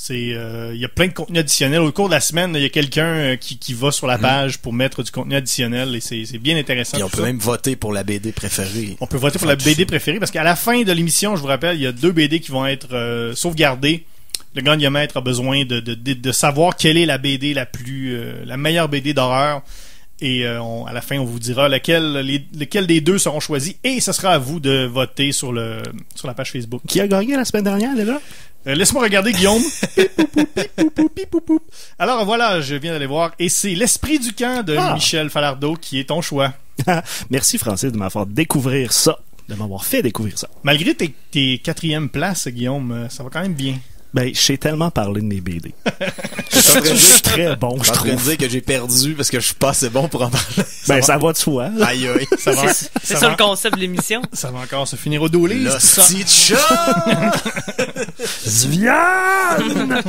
Il y a plein de contenu additionnel. Au cours de la semaine, il y a quelqu'un qui va sur la page pour mettre du contenu additionnel et c'est bien intéressant. Et on peut même voter pour la BD préférée. On peut voter pour la BD préférée parce qu'à la fin de l'émission, je vous rappelle, il y a 2 BD qui vont être sauvegardées. Le gagnomètre a besoin de savoir quelle est la BD la meilleure BD d'horreur. Et à la fin, on vous dira lesquels des 2 seront choisis. Et ce sera à vous de voter sur la page Facebook. Qui a gagné la semaine dernière, déjà? Laisse-moi regarder, Guillaume. Alors voilà, je viens d'aller voir. Et c'est L'Esprit du camp de Michel Falardeau qui est ton choix. Merci, Francis, de m'avoir découvrir ça. De m'avoir fait découvrir ça. Malgré tes 4e places, Guillaume, ça va quand même bien. Ben, je sais tellement parler de mes BD. Je suis très bon, je trouve. Je suis en train de trouve. dire que j'ai perdu parce que je suis pas assez bon pour en parler. Ben, ça va de soi. Aïe, aïe. C'est ça le concept de l'émission. Ça va encore se finir au dolé. L'hostie de chat! Zviane!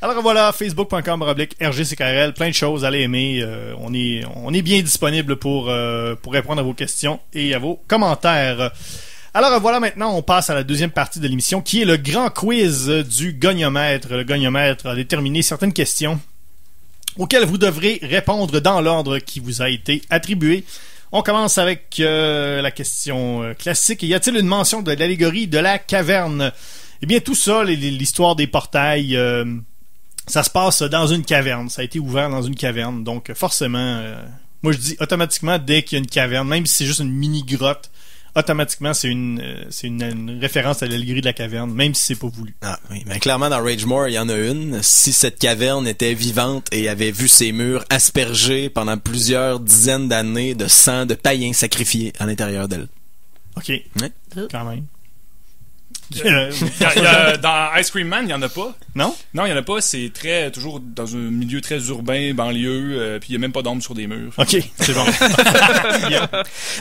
Alors voilà, facebook.com/RGCKRL, plein de choses, allez aimer. On est bien disponible pour répondre à vos questions et à vos commentaires. Alors voilà, maintenant on passe à la deuxième partie de l'émission qui est le grand quiz du goniomètre. Le goniomètre a déterminé certaines questions auxquelles vous devrez répondre dans l'ordre qui vous a été attribué. On commence avec la question classique. Y a-t-il une mention de l'allégorie de la caverne? Eh bien tout ça, l'histoire des portails, ça se passe dans une caverne. Ça a été ouvert dans une caverne. Donc forcément, moi je dis automatiquement dès qu'il y a une caverne, même si c'est juste une mini-grotte, automatiquement, c'est une référence à l'allégorie de la caverne, même si c'est pas voulu. Ah oui, mais clairement dans Ragemore, il y en a une. Si cette caverne était vivante et avait vu ses murs aspergés pendant plusieurs dizaines d'années de sang de païens sacrifiés à l'intérieur d'elle. OK. Ouais. Quand même. Dans Ice Cream Man, il n'y en a pas. Non? Non, il n'y en a pas. C'est toujours dans un milieu très urbain, banlieue, puis il n'y a même pas d'ombre sur des murs. OK, c'est bon.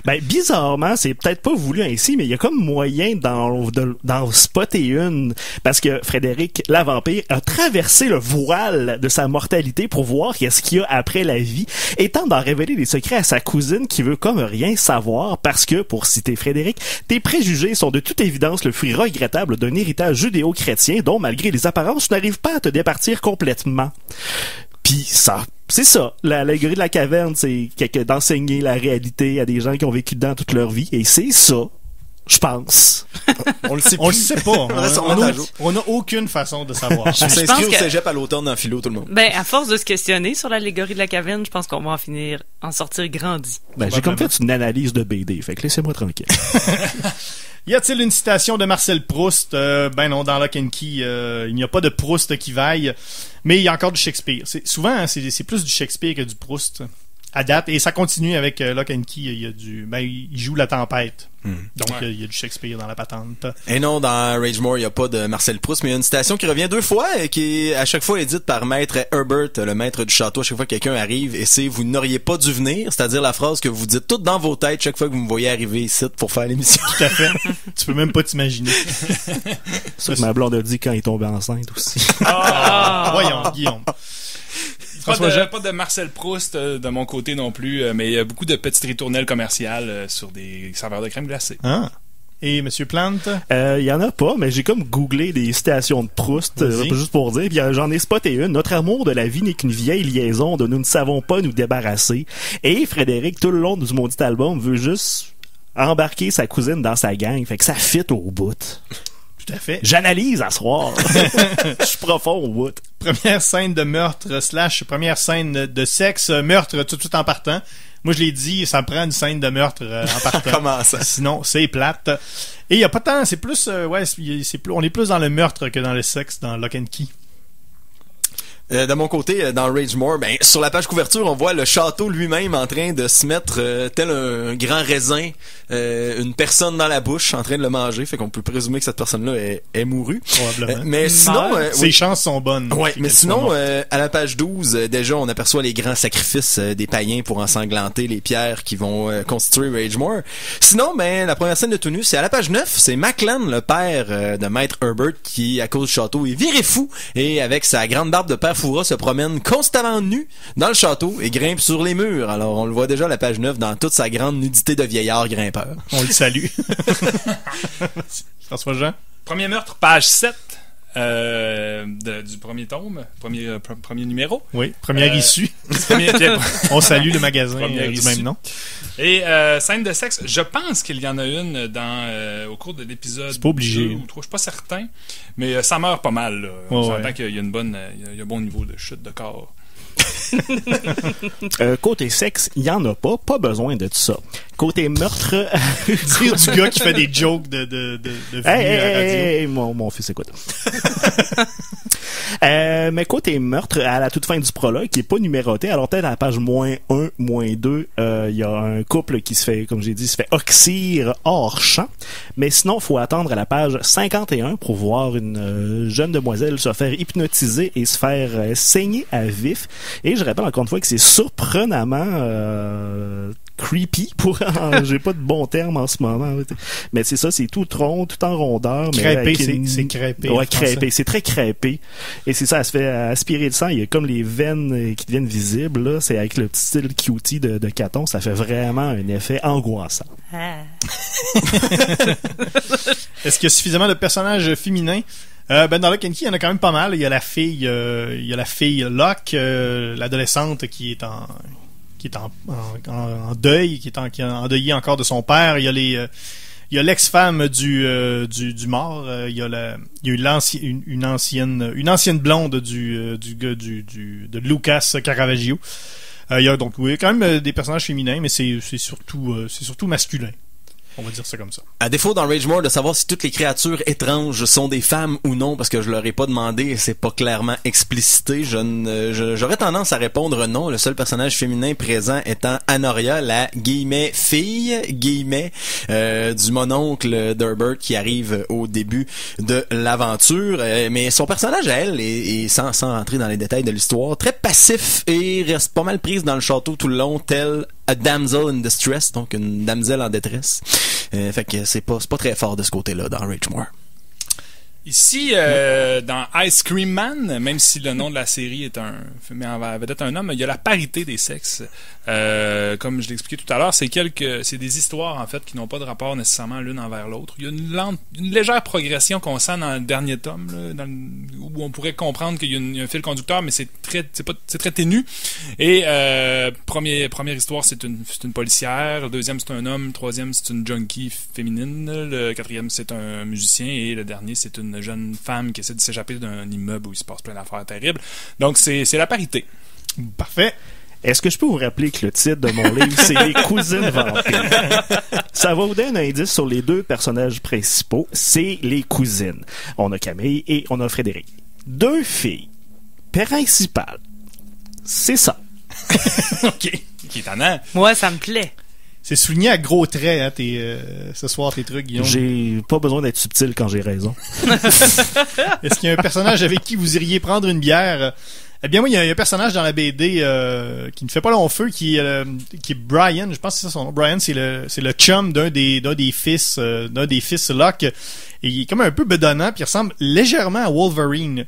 Ben, bizarrement, c'est peut-être pas voulu ainsi, mais il y a comme moyen d'en spotter une. Parce que Frédéric, la vampire, a traversé le voile de sa mortalité pour voir qu'est-ce qu'il y a après la vie, et tente d'en révéler des secrets à sa cousine qui veut comme rien savoir parce que, pour citer Frédéric, tes préjugés sont de toute évidence le fruit regrettable d'un héritage judéo-chrétien dont, malgré les apparences, tu n'arrives pas à te départir complètement. Puis ça, c'est ça. L'allégorie de la caverne, c'est d'enseigner la réalité à des gens qui ont vécu dedans toute leur vie. Et c'est ça, je pense. On le sait On le sait pas. On On n'a aucune façon de savoir. On s'inscrit au que- cégep à l'automne en philo, tout le monde. Ben, à force de se questionner sur l'allégorie de la caverne, je pense qu'on va en sortir grandi. Ben, j'ai comme fait une analyse de BD, fait que laissez-moi tranquille. Y a-t-il une citation de Marcel Proust? Ben non, dans Lock and Key, il n'y a pas de Proust qui vaille, mais il y a encore du Shakespeare. Souvent, c'est plus du Shakespeare que du Proust à date, et ça continue avec Lock and Key. Il y a il joue la tempête. Donc, il y a du Shakespeare dans la patente. Et non, dans Ragemore, il n'y a pas de Marcel Proust, mais il y a une citation qui revient 2 fois et qui est à chaque fois édite par Maître Herbert, le maître du château, à chaque fois que quelqu'un arrive, et c'est « Vous n'auriez pas dû venir », c'est-à-dire la phrase que vous dites toute dans vos têtes chaque fois que vous me voyez arriver ici pour faire l'émission. Tout à fait. Tu peux même pas t'imaginer. C'est ce que ma blonde a dit quand il est tombé enceinte aussi. Voyons, Guillaume. Pas de Marcel Proust de mon côté non plus, mais beaucoup de petites ritournelles commerciales sur des saveurs de crème glacée. Ah. Et Monsieur Plante? Il y en a pas, mais j'ai comme googlé des citations de Proust, juste pour dire, puis j'en ai spoté une. Notre amour de la vie n'est qu'une vieille liaison dont nous ne savons pas nous débarrasser. Et Frédéric, tout le long du maudit album, veut juste embarquer sa cousine dans sa gang, fait que ça fit au bout. Tout à fait. J'analyse à soir. Je suis profond au bout. Première scène de meurtre / première scène de sexe, meurtre tout de suite en partant. Moi, je l'ai dit, ça prend une scène de meurtre en partant. Comment ça? Sinon, c'est plate. Et il y a pas tant, c'est plus, on est plus dans le meurtre que dans le sexe dans Lock and Key. De mon côté, dans Ragemore, ben sur la page couverture, on voit le château lui-même en train de se mettre tel un grand raisin, une personne dans la bouche en train de le manger, fait qu'on peut présumer que cette personne-là est mourue. Probablement. Mais sinon, ses chances sont bonnes. Ouais, mais sinon, à la page 12, déjà, on aperçoit les grands sacrifices des païens pour ensanglanter les pierres qui vont constituer Ragemore. Sinon, ben la première scène de tout nu, c'est à la page 9, c'est Maclan, le père de Maître Herbert, qui, à cause du château, est viré fou, et avec sa grande barbe de père Foura se promène constamment nu dans le château et grimpe sur les murs. Alors, on le voit déjà à la page 9 dans toute sa grande nudité de vieillard grimpeur. On le salue. François-Jean? Premier meurtre, page 7 du premier tome, premier numéro. Oui, première issue. On salue le magasin du même nom. Et scène de sexe, je pense qu'il y en a une au cours de l'épisode. C'est pas obligé. 2 ou 3, je suis pas certain, mais ça meurt pas mal. Là. On s'entend qu'il y a il y a un bon niveau de chute de corps. Côté sexe, il y en a pas besoin de tout ça. Côté meurtre, dire du gars qui fait des jokes de vie à la radio. Mon fils écoute. Mais côté meurtre, à la toute fin du prologue, qui est pas numéroté, alors peut-être à la page -1, -2, il y a un couple qui se fait, comme j'ai dit, se fait oxyre hors champ. Mais sinon, faut attendre à la page 51 pour voir une jeune demoiselle se faire hypnotiser et se faire saigner à vif. Et je rappelle encore une fois que c'est surprenamment creepy j'ai pas de bon terme en ce moment, mais c'est ça, c'est tout rond, tout en rondeur, mais crêpé, c'est crêpé. Ouais, crêpé, c'est très crêpé, et c'est ça, elle se fait aspirer le sang, il y a comme les veines qui deviennent visibles là, c'est avec le petit style cutie de Caton, ça fait vraiment un effet angoissant. Est-ce qu'il y a suffisamment de personnages féminins? Dans Lock and Key, il y en a quand même pas mal. Il y a la fille Locke, l'adolescente qui est en deuil, qui est endeuillée encore de son père. Il y a l'ex-femme du mort. Il y a eu une ancienne blonde de Lucas Caravaggio. Il y a donc quand même des personnages féminins, mais c'est surtout masculin. On va dire ça comme ça. À défaut dans Ragemore de savoir si toutes les créatures étranges sont des femmes ou non, parce que je leur ai pas demandé et c'est pas clairement explicité, j'aurais tendance à répondre non. Le seul personnage féminin présent étant Anoria, la fille du mononcle d'Herbert qui arrive au début de l'aventure. Mais son personnage à elle est sans rentrer dans les détails de l'histoire, très passif et reste pas mal prise dans le château tout le long, tel a damsel in distress, donc une damsel en détresse. Fait que c'est pas très fort de ce côté-là dans Ragemore. Ici, dans Ice Cream Man, même si le nom de la série met en vedette un homme, il y a la parité des sexes. Comme je l'expliquais tout à l'heure, c'est des histoires en fait qui n'ont pas de rapport nécessairement l'une envers l'autre. Il y a une légère progression qu'on sent dans le dernier tome, là, où on pourrait comprendre qu'il y a un fil conducteur, mais c'est très ténu. Et première histoire, c'est une policière. Le deuxième, c'est un homme. Le troisième, c'est une junkie féminine. Le quatrième, c'est un musicien. Et le dernier, c'est une jeune femme qui essaie de s'échapper d'un immeuble où il se passe plein d'affaires terribles. Donc, c'est la parité. Parfait. Est-ce que je peux vous rappeler que le titre de mon livre, c'est Les cousines vampires? Ça va vous donner un indice sur les deux personnages principaux. C'est les cousines. On a Camille et on a Frédéric. Deux filles principales. C'est ça. OK. Qui est étonnant. Moi, ça me plaît. C'est souligné à gros traits, hein, ce soir, tes trucs, Guillaume. J'ai pas besoin d'être subtil quand j'ai raison. Est-ce qu'il y a un personnage avec qui vous iriez prendre une bière? Eh bien, moi, il y a un personnage dans la BD qui ne fait pas long feu, qui est Brian. Je pense que c'est ça son nom. Brian, c'est le chum d'un des fils Locke. Et il est comme un peu bedonnant, puis il ressemble légèrement à Wolverine.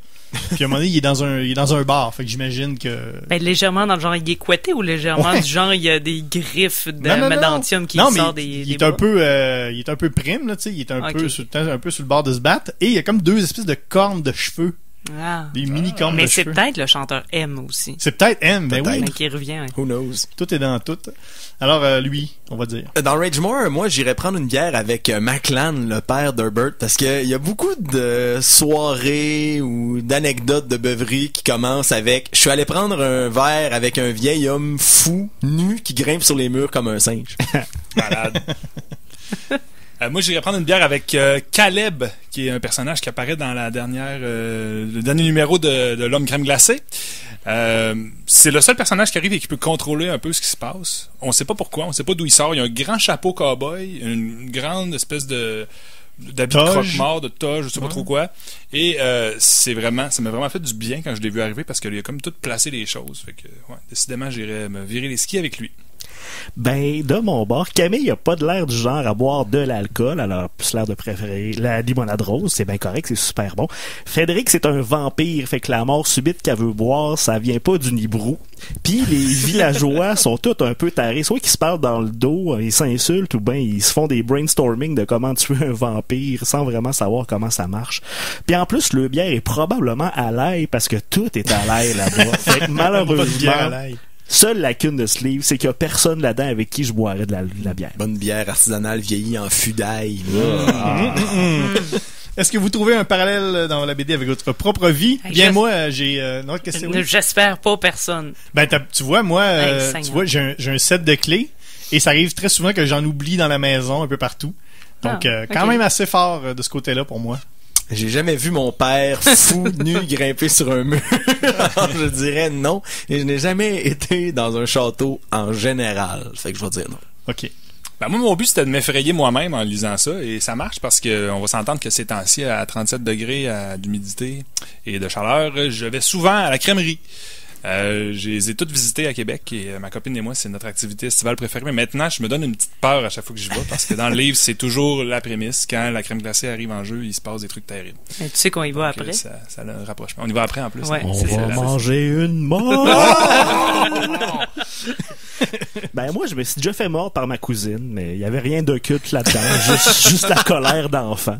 Puis à un moment donné, il est dans un bar. Fait que j'imagine que... Ben, légèrement dans le genre, il est couetté ou légèrement du genre, il y a des griffes de Madentium qui sortent des il est un peu prime, là, tu sais. Il est un peu sur le bord de se battre. Et il y a comme deux espèces de cornes de cheveux. Ah. Des mini-cornes de Mais cheveux. c'est peut-être le chanteur M aussi. C'est peut-être M, mais oui. Qui revient. Who knows? Tout est dans tout. Alors, lui, on va dire. Dans Ragemore, moi, j'irais prendre une bière avec Maclan, le père d'Herbert, parce que il y a beaucoup de soirées ou d'anecdotes de beuverie qui commencent avec « Je suis allé prendre un verre avec un vieil homme fou, nu, qui grimpe sur les murs comme un singe. » Malade. Moi, j'irais prendre une bière avec Caleb, qui est un personnage qui apparaît dans le dernier numéro de l'Homme crème glacée. C'est le seul personnage qui arrive et qui peut contrôler un peu ce qui se passe. On sait pas pourquoi, on sait pas d'où il sort. Il a un grand chapeau cow-boy, une grande espèce d'habit de croque-mort, de toge, je sais pas trop quoi. Et ça m'a vraiment fait du bien quand je l'ai vu arriver parce qu'il a comme tout placé les choses. Fait que, ouais, décidément, j'irais me virer les skis avec lui. Ben, de mon bord, Camille a pas de l'air du genre à boire de l'alcool, elle a plus l'air de préférer la limonade rose, c'est bien correct, c'est super bon. Frédéric, c'est un vampire, fait que la mort subite qu'elle veut boire, ça vient pas du nibrou. Puis les villageois sont tous un peu tarés, soit qu'ils se parlent dans le dos, ils s'insultent, ou ben ils se font des brainstorming de comment tuer un vampire sans vraiment savoir comment ça marche. Puis en plus, le bière est probablement à l'ail parce que tout est à l'ail là-bas. Fait que malheureusement... Seule lacune de ce livre, c'est qu'il y a personne là-dedans avec qui je boirais de la bière. Bonne bière artisanale vieillie en fût d'ail. Est-ce que vous trouvez un parallèle dans la BD avec votre propre vie? Bien, moi, j'ai... non, qu'est-ce que c'est? J'espère pas personne. Ben, tu vois, moi, j'ai un set de clés et ça arrive très souvent que j'en oublie dans la maison, un peu partout. Donc, quand même assez fort de ce côté-là pour moi. J'ai jamais vu mon père fou, nu, grimper sur un mur. Je dirais non. Et je n'ai jamais été dans un château en général. Fait que je vais dire non. OK. Ben moi, mon but, c'était de m'effrayer moi-même en lisant ça. Et ça marche parce que on va s'entendre que ces temps-ci, à 37 degrés, d'humidité et de chaleur, je vais souvent à la crèmerie. Je les ai toutes visitées à Québec et ma copine et moi, c'est notre activité estivale préférée. Mais maintenant, je me donne une petite peur à chaque fois que j'y vais parce que dans le livre, c'est toujours la prémisse. Quand la crème glacée arrive en jeu, il se passe des trucs terribles. Mais tu sais qu'on y va après. Ça le rapprochement. On y va après en plus. Ouais. On va manger une mort! Ben moi, je me suis déjà fait mort par ma cousine, mais il y avait rien d'occulte là-dedans, juste la colère d'enfant.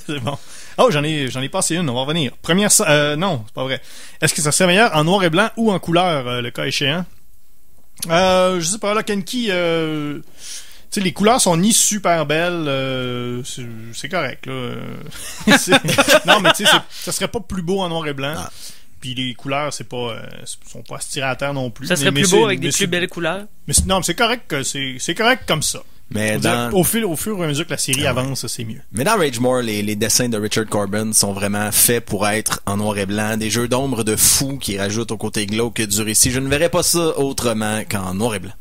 C'est bon. Oh, j'en ai passé une, on va revenir. Première, non, c'est pas vrai. Est-ce que ça serait meilleur en noir et blanc ou en couleur, le cas échéant? Je sais pas, là, Kenki, tu sais, les couleurs sont ni super belles, c'est correct, là. Non, mais tu sais, ça serait pas plus beau en noir et blanc. Ah. Puis les couleurs, sont pas à se tirer à terre non plus. Ça serait plus beau avec des plus belles couleurs. Mais non, c'est correct c'est correct comme ça. Mais au fur et à mesure que la série avance, c'est mieux. Mais dans Ragemore, les dessins de Richard Corbin sont vraiment faits pour être en noir et blanc, des jeux d'ombre de fou qui rajoutent au côté glauque du récit. Je ne verrais pas ça autrement qu'en noir et blanc.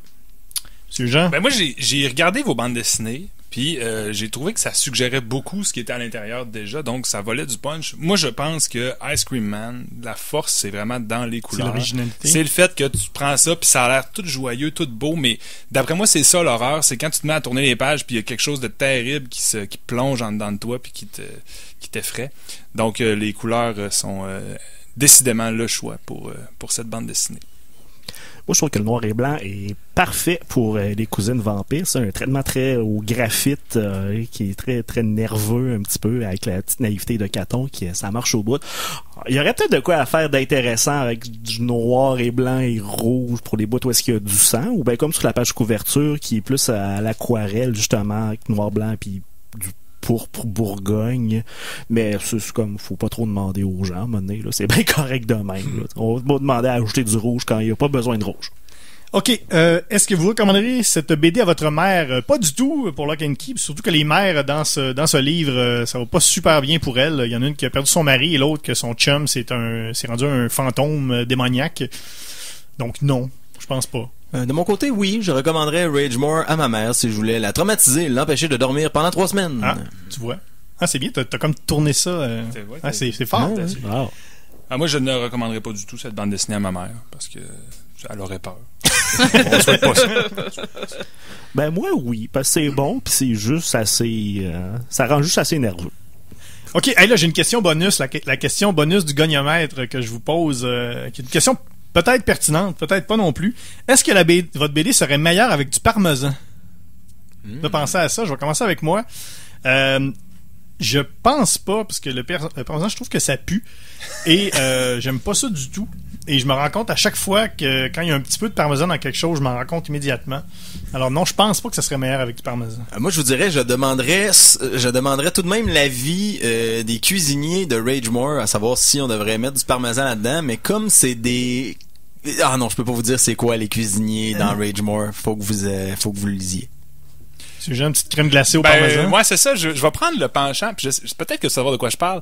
Monsieur Jean? Ben moi, j'ai regardé vos bandes dessinées, puis j'ai trouvé que ça suggérait beaucoup ce qui était à l'intérieur déjà, donc ça volait du punch. Moi, je pense que Ice Cream Man, la force, c'est vraiment dans les couleurs. C'est l'originalité. C'est le fait que tu prends ça, puis ça a l'air tout joyeux, tout beau, mais d'après moi, c'est ça l'horreur, c'est quand tu te mets à tourner les pages, puis il y a quelque chose de terrible qui plonge en dedans de toi, puis qui t'effraie. Donc, les couleurs sont décidément le choix pour cette bande dessinée. Moi, je trouve que le noir et blanc est parfait pour les cousines vampires. C'est un traitement très au graphite qui est très très nerveux un petit peu avec la petite naïveté de Caton ça marche au bout. Il y aurait peut-être de quoi à faire d'intéressant avec du noir et blanc et rouge pour les bouts où est-ce qu'il y a du sang ou bien comme sur la page couverture qui est plus à l'aquarelle justement avec noir blanc puis du pourpre Bourgogne, mais c'est comme faut pas trop demander aux gens à un moment donné, là. C'est bien correct de même, là. On va demander à ajouter du rouge quand il n'y a pas besoin de rouge. OK. Est-ce que vous recommanderiez cette BD à votre mère? Pas du tout pour Lock and Key. Surtout que les mères dans ce livre, ça va pas super bien pour elles. Il y en a une qui a perdu son mari et l'autre que son chum c'est rendu un fantôme démoniaque. Donc non, je pense pas. De mon côté, oui, je recommanderais Ragemore à ma mère si je voulais la traumatiser et l'empêcher de dormir pendant 3 semaines. Ah, tu vois. Ah, c'est bien, t'as comme tourné ça. C'est fort. Ouais. Wow. Moi, je ne recommanderais pas du tout cette bande dessinée à ma mère, parce que elle aurait peur. On souhaite pas ça. Ben moi, oui, parce que c'est bon, puis c'est juste assez... ça rend juste assez nerveux. OK, hey, là, j'ai une question bonus. La question bonus du goniomètre que je vous pose, qui est une question peut-être pertinente, peut-être pas non plus. Est-ce que votre BD serait meilleure avec du parmesan? De penser à ça, je vais commencer avec moi. Je pense pas, parce que le parmesan, je trouve que ça pue. Et j'aime pas ça du tout. Et je me rends compte à chaque fois que quand il y a un petit peu de parmesan dans quelque chose, je m'en rends compte immédiatement. Alors non, je pense pas que ça serait meilleur avec du parmesan. Moi, je vous dirais, je demanderais tout de même l'avis des cuisiniers de Ragemore, à savoir si on devrait mettre du parmesan là-dedans. Mais comme c'est des... Ah non, je peux pas vous dire c'est quoi les cuisiniers dans Ragemore. Faut que vous le lisiez. C'est juste une petite crème glacée au parmesan. Moi, c'est ça. Je vais prendre le penchant. Puis peut-être que tu vas savoir de quoi je parle.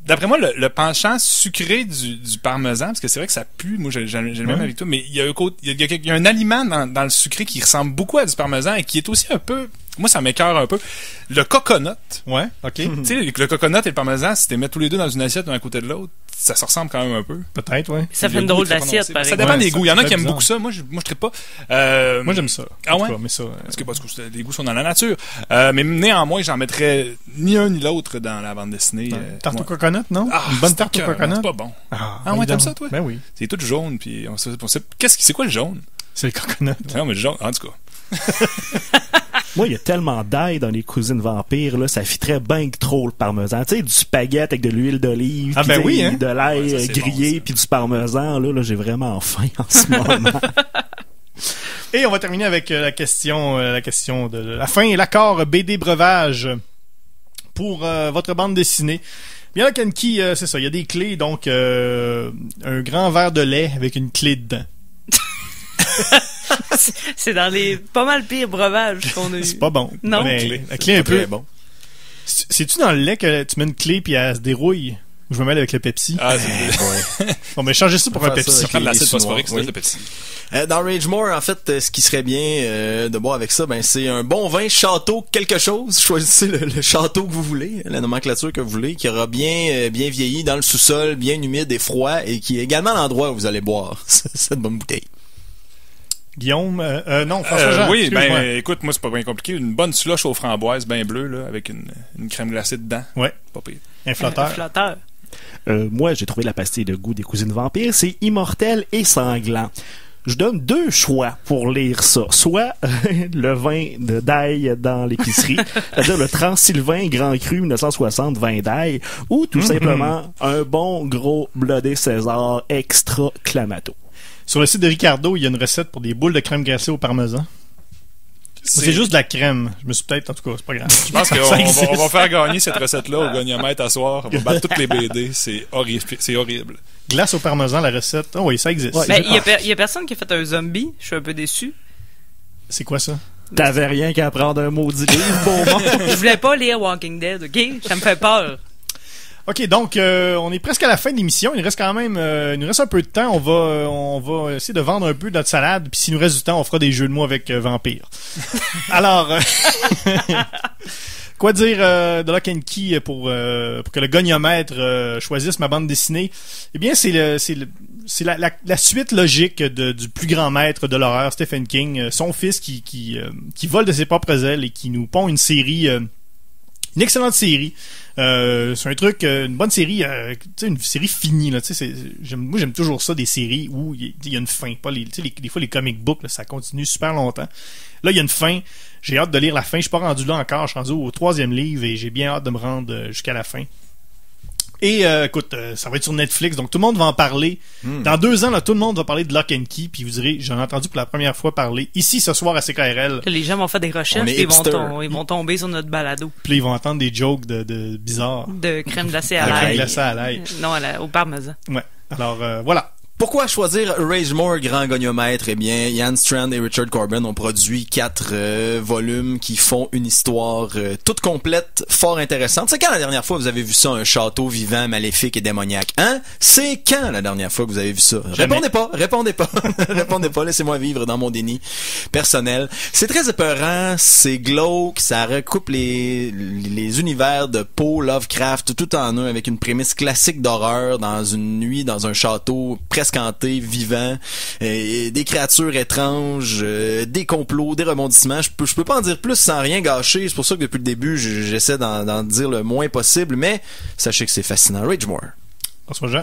D'après moi, le penchant sucré du parmesan, parce que c'est vrai que ça pue. Moi, j'ai le même avec toi. Mais il y a un aliment dans le sucré qui ressemble beaucoup à du parmesan et qui est aussi un peu... Moi, ça m'écœure un peu. Le coconut. Ouais, OK. Tu sais, le coconut et le parmesan, si tu les mets tous les deux dans une assiette l'un à côté de l'autre, ça se ressemble quand même un peu. Peut-être, ouais. Ça fait une drôle d'assiette, par exemple. Ça dépend des goûts. Il y en a qui aiment bizarre. beaucoup ça. Moi, je trippe pas. Moi, j'aime ça. Ah ouais? Mais ça, Parce que les goûts sont dans la nature. Mais néanmoins, j'en mettrais ni un ni l'autre dans la bande dessinée. Tarte au coconut, non? Ah, une bonne tarte au coconut? C'est pas bon. Ah ouais, t'aimes ça, toi? Ben oui. C'est tout jaune, puis c'est quoi le jaune? C'est le coconut. Non, mais le jaune, en tout cas. Moi, il y a tellement d'ail dans les cuisines vampires, là, ça fitterait bien que trop le parmesan. Tu sais, du spaghetti avec de l'huile d'olive, ah, ben oui, hein? de l'ail ouais, grillé, bon, puis du parmesan. Là, j'ai vraiment faim en ce moment. Et on va terminer avec la question de la fin et l'accord BD breuvage pour votre bande dessinée. Bien là, Kenki, c'est ça, il y a des clés, donc un grand verre de lait avec une clé dedans. C'est dans les pas mal pires breuvages qu'on a eu. C'est pas bon. Non. Mais la clé est un peu bon. C'est-tu dans le lait que tu mets une clé puis elle se dérouille? Je me mêle avec le Pepsi. Ah, c'est On va changer ça pour un Pepsi. prendre l'acide phosphorique, oui. c'est le Pepsi. Dans Ragemore, en fait, ce qui serait bien de boire avec ça, ben c'est un bon vin château quelque chose. Choisissez le château que vous voulez, la nomenclature que vous voulez, qui aura bien vieilli dans le sous-sol, bien humide et froid, et qui est également l'endroit où vous allez boire cette bonne bouteille. Guillaume, non, François-Jean. Oui, écoute, moi, c'est pas bien compliqué. Une bonne slush aux framboises bien bleue, là, avec une crème glacée dedans. Ouais. Pas pire. Un flotteur. Un flotteur. Moi, j'ai trouvé la pastille de goût des cousines vampires. C'est immortel et sanglant. Je donne 2 choix pour lire ça. Soit le vin d'ail dans l'épicerie, c'est-à-dire le Transsylvain Grand Cru 1960 vin d'ail, ou tout simplement un bon gros Bloody César extra clamato. Sur le site de Ricardo, il y a une recette pour des boules de crème glacée au parmesan. C'est juste de la crème. Je me suis peut-être... En tout cas, c'est pas grave. Je pense qu'on va faire gagner cette recette-là au goniomètre à soir. On va battre toutes les BD. C'est horrible. Glace au parmesan, la recette. Oh oui, ça existe. Ouais, Ben, il y a personne qui a fait un zombie. Je suis un peu déçu. C'est quoi ça? T'avais rien qu'à prendre un maudit livre, bon monde. Je voulais pas lire Walking Dead, OK? Ça me fait peur. OK, donc on est presque à la fin de l'émission. Il nous reste quand même il nous reste un peu de temps. On va essayer de vendre un peu notre salade. Puis s'il nous reste du temps, on fera des jeux de mots avec Vampire. Alors, quoi dire de Lock and Key pour que le goniomètre choisisse ma bande dessinée? Eh bien, c'est la suite logique du plus grand maître de l'horreur, Stephen King. Son fils qui vole de ses propres ailes et qui nous pond une série... une excellente série. C'est un truc, une bonne série, une série finie. Là, moi, j'aime toujours ça, des séries où il y a une fin. Pas des fois, les comic books, là, ça continue super longtemps. Là, il y a une fin. J'ai hâte de lire la fin. Je suis pas rendu là encore. Je suis rendu au 3e livre et j'ai bien hâte de me rendre jusqu'à la fin. Et écoute, ça va être sur Netflix, donc tout le monde va en parler. Dans 2 ans, là, tout le monde va parler de Lock and Key, puis vous direz, j'en ai entendu pour la première fois parler ici ce soir à CKRL. Les gens vont faire des recherches et ils vont tomber sur notre balado. Puis là, ils vont entendre des jokes de bizarres. De crème glacée à La crème l'ail. glacée à l'ail. Non, au parmesan. Ouais. Alors, voilà. Pourquoi choisir Rage More grand goniomètre? Eh bien, Ian Strand et Richard Corbin ont produit 4 volumes qui font une histoire toute complète, fort intéressante. C'est quand la dernière fois vous avez vu ça, un château vivant, maléfique et démoniaque? Hein? C'est quand la dernière fois que vous avez vu ça? Jamais. Répondez pas. Répondez pas, laissez-moi vivre dans mon déni personnel. C'est très épeurant, c'est glauque, ça recoupe les univers de Poe, Lovecraft, tout en un, avec une prémisse classique d'horreur dans une nuit, dans un château presque hanté, vivant, des créatures étranges, des complots, des rebondissements. Je peux pas en dire plus sans rien gâcher. C'est pour ça que depuis le début, j'essaie d'en dire le moins possible, mais sachez que c'est fascinant. Rage More. François Jean.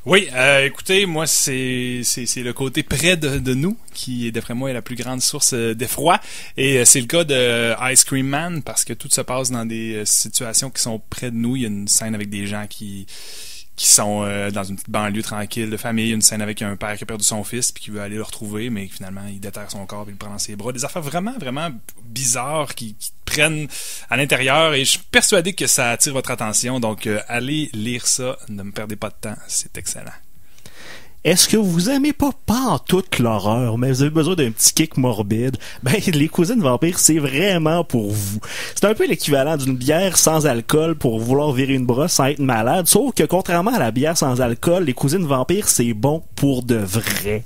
Oui, écoutez, moi, c'est le côté près de nous qui, d'après moi, est la plus grande source d'effroi. Et c'est le cas de Ice Cream Man, parce que tout se passe dans des situations qui sont près de nous. Il y a une scène avec des gens qui sont dans une petite banlieue tranquille de famille, une scène avec un père qui a perdu son fils puis qui veut aller le retrouver, mais finalement il déterre son corps et il le prend dans ses bras. Des affaires vraiment, vraiment bizarres qui prennent à l'intérieur, et je suis persuadé que ça attire votre attention, donc allez lire ça, ne me perdez pas de temps, c'est excellent. Est-ce que vous aimez pas toute l'horreur, mais vous avez besoin d'un petit kick morbide? Ben, Les Cousines Vampires, c'est vraiment pour vous. C'est un peu l'équivalent d'une bière sans alcool pour vouloir virer une brosse sans être malade, sauf que contrairement à la bière sans alcool, Les Cousines Vampires, c'est bon pour de vrai.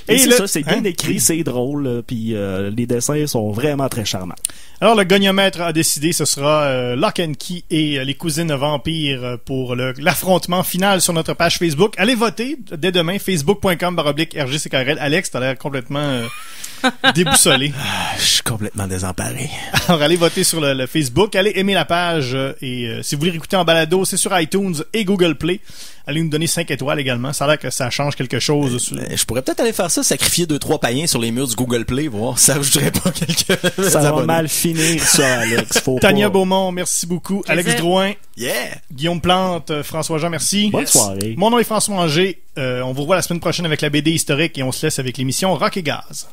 Et c'est bien écrit, c'est drôle, puis les dessins sont vraiment très charmants. Alors, le goniomètre a décidé, ce sera Lock and Key et les Cousines Vampires pour l'affrontement final sur notre page Facebook. Allez voter dès demain, facebook.com/RGCKRL. Alex, t'as l'air complètement déboussolé. Je suis complètement désemparé. Alors, allez voter sur le Facebook, allez aimer la page, et si vous voulez écouter en balado, c'est sur iTunes et Google Play. Allez nous donner 5 étoiles également. Ça a l'air que ça change quelque chose. Je pourrais peut-être aller faire ça, sacrifier 2-3 païens sur les murs du Google Play, voir. Ça ajouterait pas quelques Ça va abonnés. mal finir, ça, Alex. Faut Tania pas. Beaumont, merci beaucoup. Alex Drouin. Yeah! Guillaume Plante, François Jean, merci. Bonne soirée. Mon nom est François Anger. On vous revoit la semaine prochaine avec la BD historique et on se laisse avec l'émission Rock et Gaz.